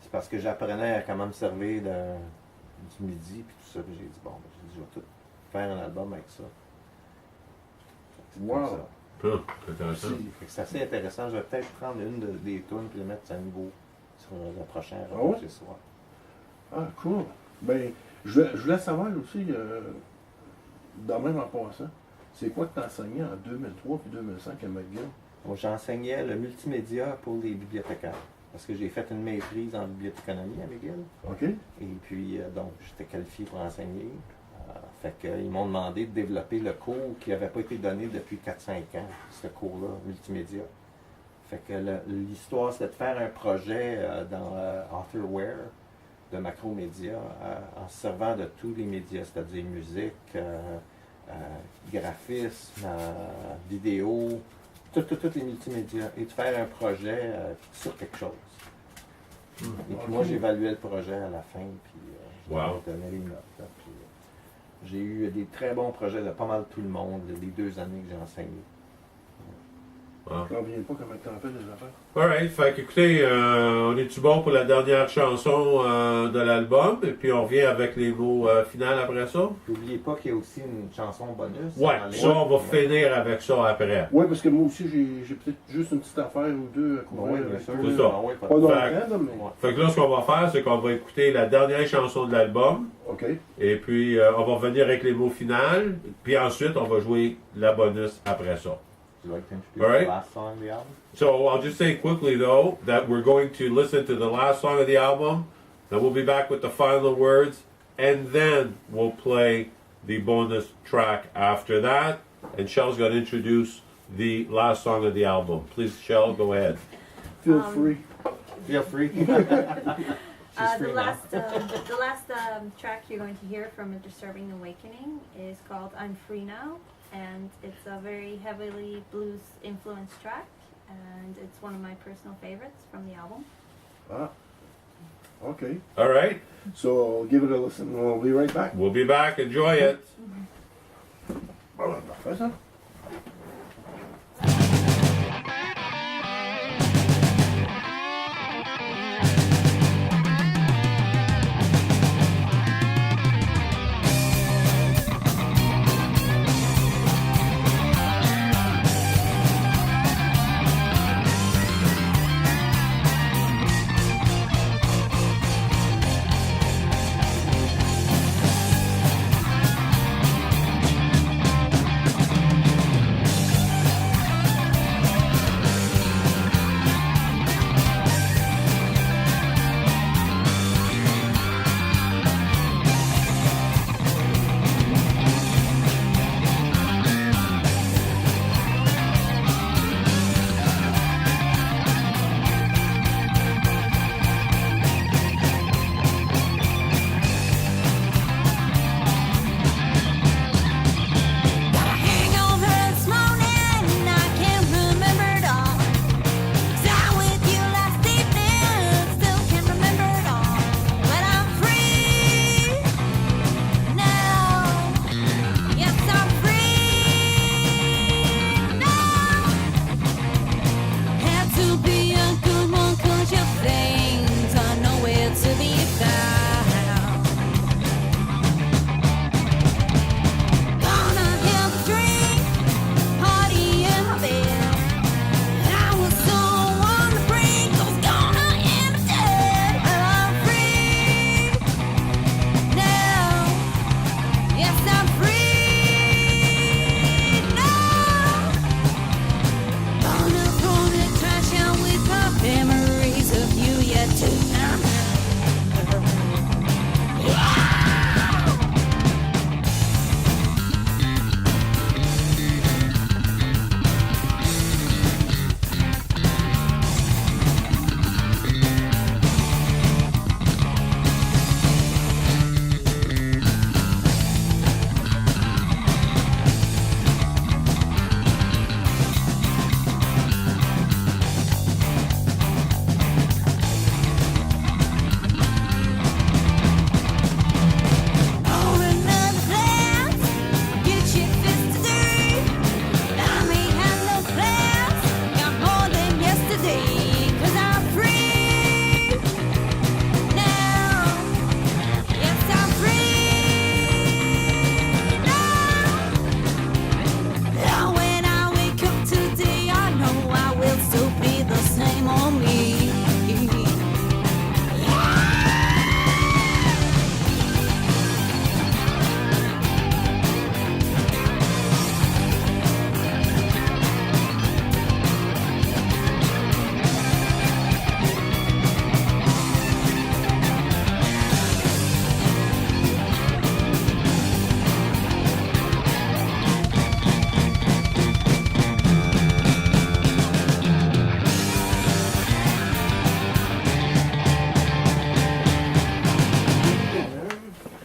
C'est parce que j'apprenais à comment me servir du midi puis tout ça. Puis j'ai dit, bon, ben, je vais tout faire un album avec ça. C'est comme Wow. ça. Intéressant. Fait que c'est assez intéressant. Je vais peut-être prendre une des tunes et les mettre à niveau sur le prochain Ah ouais? ce soir. Ah, cool. Ben, je voulais savoir aussi, dans même en passant, c'est quoi que tu enseignais en 2003 puis 2005 à McGill? Donc, j'enseignais le multimédia pour les bibliothécaires. Parce que j'ai fait une maîtrise en bibliothéconomie à McGill. OK? Et puis, donc, j'étais qualifié pour enseigner. Fait qu'ils m'ont demandé de développer le cours qui n'avait pas été donné depuis 4-5 ans, ce cours-là, multimédia. Fait que l'histoire, c'était de faire un projet dans Authorware de macromédia en se servant de tous les médias, c'est-à-dire musique, graphisme, vidéo, tous les multimédias, et de faire un projet sur quelque chose. Et puis moi, j'évaluais le projet à la fin, puis je Wow. donnais les notes. Là, puis, j'ai eu des très bons projets de pas mal tout le monde les 2 années que j'ai enseigné. Wow. Je ne reviens pas comment t'en fais des affaires. Alright, fait qu'écoutez, on est-tu bon pour la dernière chanson de l'album, et puis on revient avec les mots finales après ça? N'oubliez pas qu'il y a aussi une chanson bonus. Ouais, dans les- ça, on va finir avec ça après. Oui, parce que moi aussi, j'ai peut-être juste une petite affaire ou deux à couvrir. Oui, bien avec sûr. toi. C'est ça. Ah ouais, pas Pas de- dans Fait- le temps, là, mais. Ouais. Fait que là, ce qu'on va faire, c'est qu'on va écouter la dernière chanson de l'album, OK. et puis on va revenir avec les mots finales, puis ensuite, on va jouer la bonus après ça. You like to introduce All right. the last song of the album? So I'll just say quickly though that we're going to listen to the last song of the album, then we'll be back with the final words, and then we'll play the bonus track after that. And Shelle's going to introduce the last song of the album. Please, Shelle, go ahead. Feel free. Feel free. She's The free now. last track you're going to hear from A Disturbing Awakening is called I'm Free Now, and it's a very heavily blues influenced track, and it's one of my personal favorites from the album. Ah. OK. All right, So, I'll give it a listen. We'll be right back. we'll be back. Enjoy it. Voilà, parfait, ça.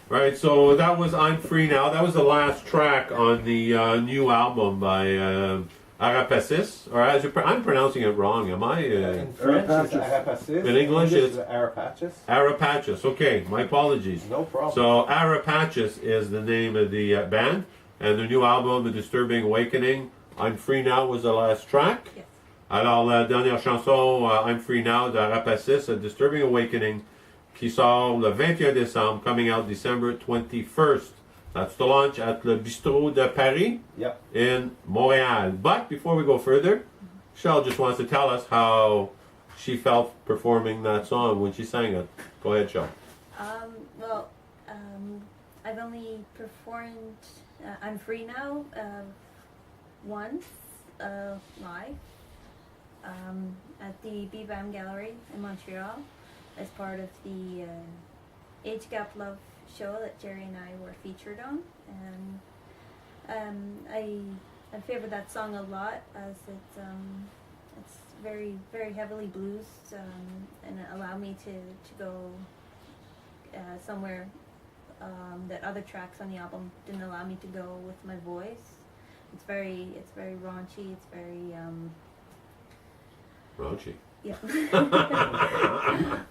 Right, so that was I'm Free Now. That was the last track on the new album by AraPacis. Or I'm pronouncing it wrong, am I? In French, it's AraPacis. AraPacis. In English, it's AraPacis. AraPacis. Okay, my apologies. No problem. So AraPacis is the name of the band, and the new album, The Disturbing Awakening. I'm Free Now was the last track. Yes. Alors la dernière chanson, I'm Free Now d'AraPacis, A Disturbing Awakening, qui sort le 21 décembre, coming out December 21st. That's the launch at le Bistrot de Paris Yep. in Montreal. But before we go further, Shelle just wants to tell us how she felt performing that song when she sang it. Go ahead, Shelle. Well, I've only performed I'm Free Now once live at the BBAM Gallery in Montreal as part of the Age Gap Love show that Jerry and I were featured on. And I favor that song a lot as it's very, very heavily blues, and it allowed me to go somewhere that other tracks on the album didn't allow me to go with my voice. It's very raunchy. It's very Raunchy. yeah.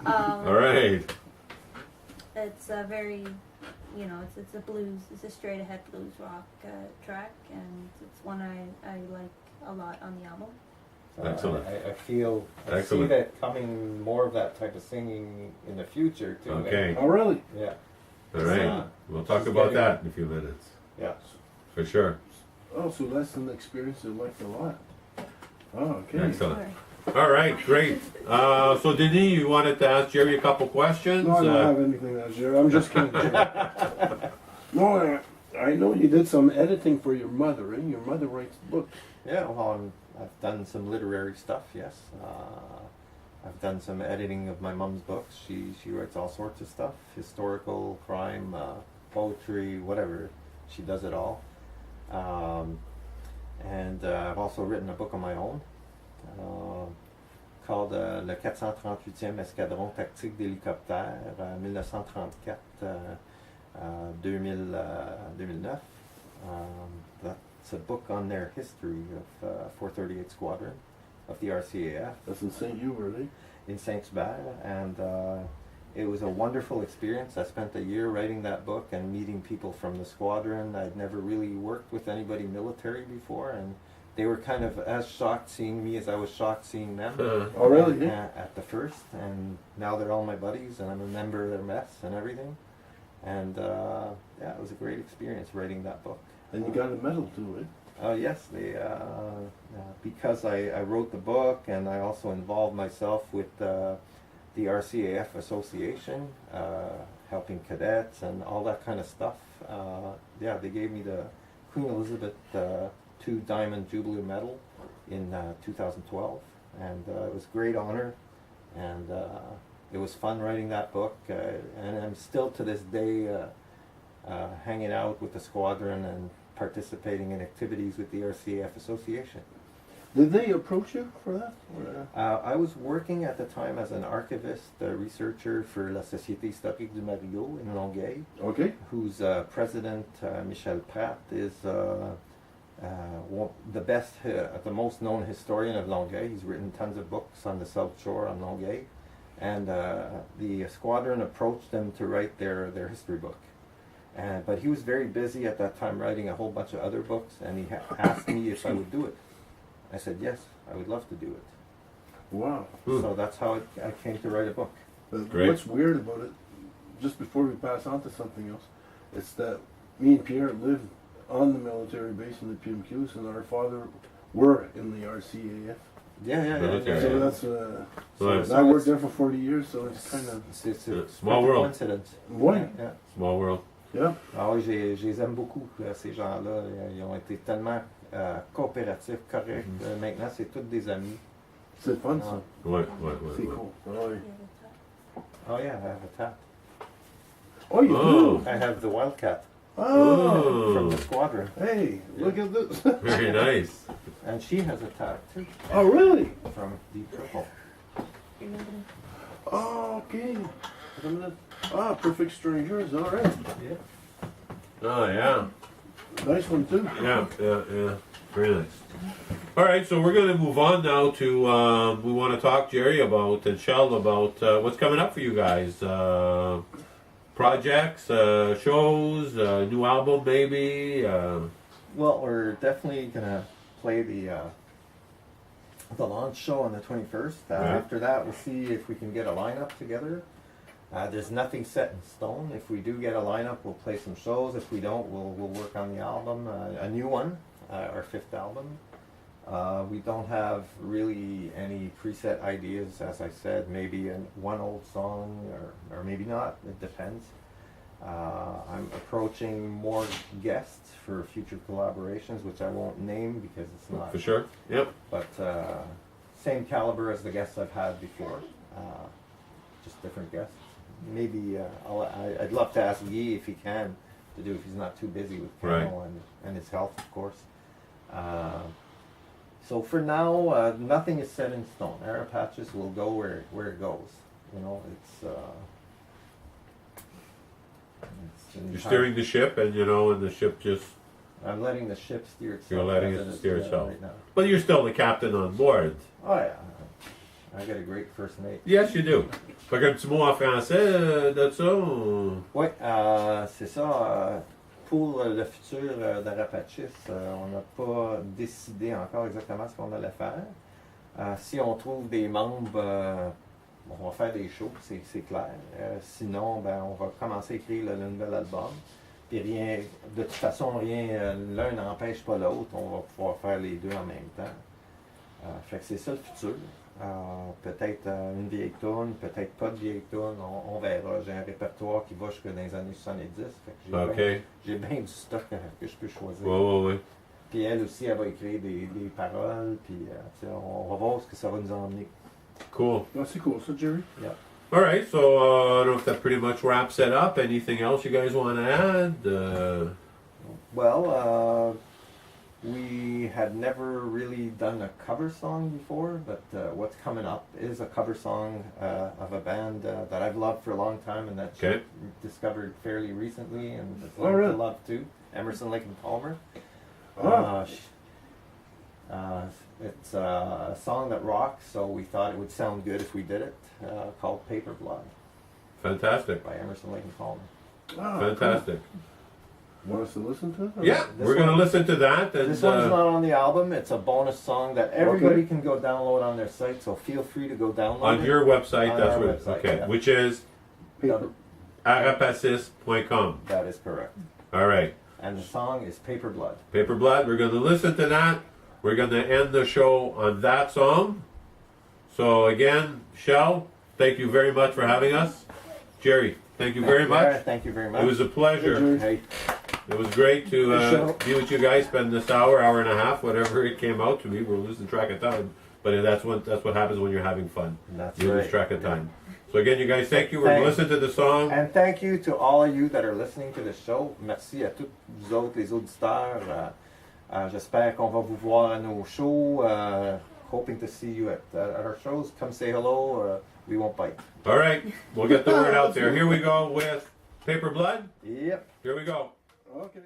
All right. It's a very, it's a blues. It's a straight ahead blues rock track, and it's one I like a lot on the album. So Excellent. I feel I Excellent. see that coming more of that type of singing in the future too. Okay. Oh, really? Yeah. All right. We'll talk She's about getting- that in a few minutes. Yeah. For sure. Oh, so that's an experience you liked a lot. Oh, okay. Excellent. Sorry. All right, great. So Denis, you wanted to ask Jerry a couple questions? No, I don't have anything to share. I'm just kidding. No, I know you did some editing for your mother, eh? Your mother writes books. Yeah, well, I've done some literary stuff, yes. I've done some editing of my mom's books. She writes all sorts of stuff, historical, crime, poetry, whatever. She does it all. And I've also written a book on my own called Le 438e Escadron Tactique d'hélicoptères, 1934-2009. That's a book on their history of 438 Squadron of the RCAF That's in St. Hubert, eh? in Saint-Hubert, and it was a wonderful experience. I spent a year writing that book and meeting people from the squadron. I'd never really worked with anybody military before, and they were kind of as shocked seeing me as I was shocked seeing them. Oh, really? Yeah. At the first, and now they're all my buddies, and I'm a member of their mess and everything. And yeah, it was a great experience writing that book. And you got a medal too, eh? Oh yes, because I wrote the book, and I also involved myself with the RCAF Association, helping cadets and all that kind of stuff. Yeah, they gave me the Queen Elizabeth II Diamond Jubilee Medal in 2012, and it was a great honor, and it was fun writing that book, and I'm still to this day hanging out with the squadron and participating in activities with the RCAF Association. Did they approach you for that? Or, I was working at the time as an archivist, researcher for La Société Historique du Mario in Longueuil, okay. whose president, Michel Pratt, is the best, the most known historian of Longueuil. He's written tons of books on the South Shore on Longueuil, and the squadron approached him to write their history book. But he was very busy at that time writing a whole bunch of other books, and he asked me if I would do it. I said, yes, I would love to do it. Wow. So that's how I came to write a book. But Great. what's weird about it, just before we pass on to something else, it's that me and Pierre lived on the military base in the PMQs, and our father were in the RCAF. Yeah. Military. So that's Nice. I worked there for 40 years, so it's kind of C'est Small world. coincidence. ouais. Yeah. Small world. Yeah. Ah oui, je les aime beaucoup, ces gens-là. Ils ont été tellement coopératifs, corrects. Maintenant, c'est tous des amis. C'est fun, ça. Ouais. C'est cool. Oh, ouais. Oh yeah, I have a tat. Oh, you Oh. do? I have the Wildcat Oh. from the squadron. Hey, look at this. Very nice. And she has a tat too, Oh, really? from Deep Purple. Oh, okay. Wait a minute. Ah, Perfect Strangers, all right. Yeah. Oh yeah. Nice one too. Yeah. Very nice. All right, so we're going to move on now to we want to talk, Jerry, about and Shelle about what's coming up for you guys. Projects, shows, new album, maybe. Well, we're definitely gonna play the launch show on the 21st. Right. After that, we'll see if we can get a lineup together. There's nothing set in stone. If we do get a lineup, we'll play some shows. If we don't, we'll work on the album, a new one, our 5th album. We don't have really any preset ideas, as I said. Maybe one old song, or maybe not. It depends. I'm approaching more guests for future collaborations, which I won't name because it's not. For sure. Yep. But same caliber as the guests I've had before. Just different guests. Maybe I'd love to ask Guy if he can to do if he's not too busy with piano and his health, of course. So for now, nothing is set in stone. AraPacis will go where it goes. You know, it's You're steering the ship, and and the ship just. I'm letting the ship steer itself. You're letting as it is, steer itself. right now. But you're still the captain on board. Oh yeah, I got a great first mate. Yes, you do. Fait qu'un petit mot en français de ça. Oui, c'est ça. Pour le futur d'AraPacis, on n'a pas décidé encore exactement ce qu'on allait faire. Si on trouve des membres, on va faire des shows, c'est clair. Sinon, on va commencer à écrire le nouvel album. Puis rien, de toute façon, l'un n'empêche pas l'autre. On va pouvoir faire les deux en même temps. Fait que c'est ça le futur. Peut-être une vieille tourne, peut-être pas de vieille tourne, on verra. J'ai un répertoire qui va jusque dans les années 70. Fait que j'ai bien du stock que je peux choisir. Oui. Puis elle aussi, elle va écrire des paroles, puis on va voir ce que ça va nous emmener. Cool. That's cool. So, Jerry? Yeah. All right, so I don't know if that pretty much wraps it up. Anything else you guys want to add? Well, we had never really done a cover song before, but what's coming up is a cover song of a band that I've loved for a long time and that she discovered fairly recently and has learned to love too. Emerson, Lake and Palmer. It's a song that rocks, so we thought it would sound good if we did it, called Paper Blood. Fantastic. By Emerson, Lake and Palmer. Oh, Fantastic. Cool. Want us to listen to it? Yeah, we're going to listen to that. And, this one's not on the album. It's a bonus song that everybody can go download on their site, so feel free to go download on it. your website, On that's our where website, okay, yeah. which is arapacis.com. That is correct. All right. And the song is Paper Blood. Paper Blood. We're going to listen to that. We're going to end the show on that song. So again, Shelle, thank you very much for having us. Jerry, thank you very much. Thank you very much. It was a pleasure. Hey, It was great to be with you guys. Spend this hour and a half, whatever it came out to be. We're losing track of time, but that's what happens when you're having fun. That's you lose right. track of time. So again, you guys, thank you. We're going to listen to the song. And thank you to all of you that are listening to the show. Merci à tous vous autres, les auditeurs. J'espère qu'on va vous voir à nos shows. Hoping to see you at our shows. Come say hello. We won't bite. All right, we'll get the word out there. Here we go with Paper Blood. Yep. Here we go. Okay.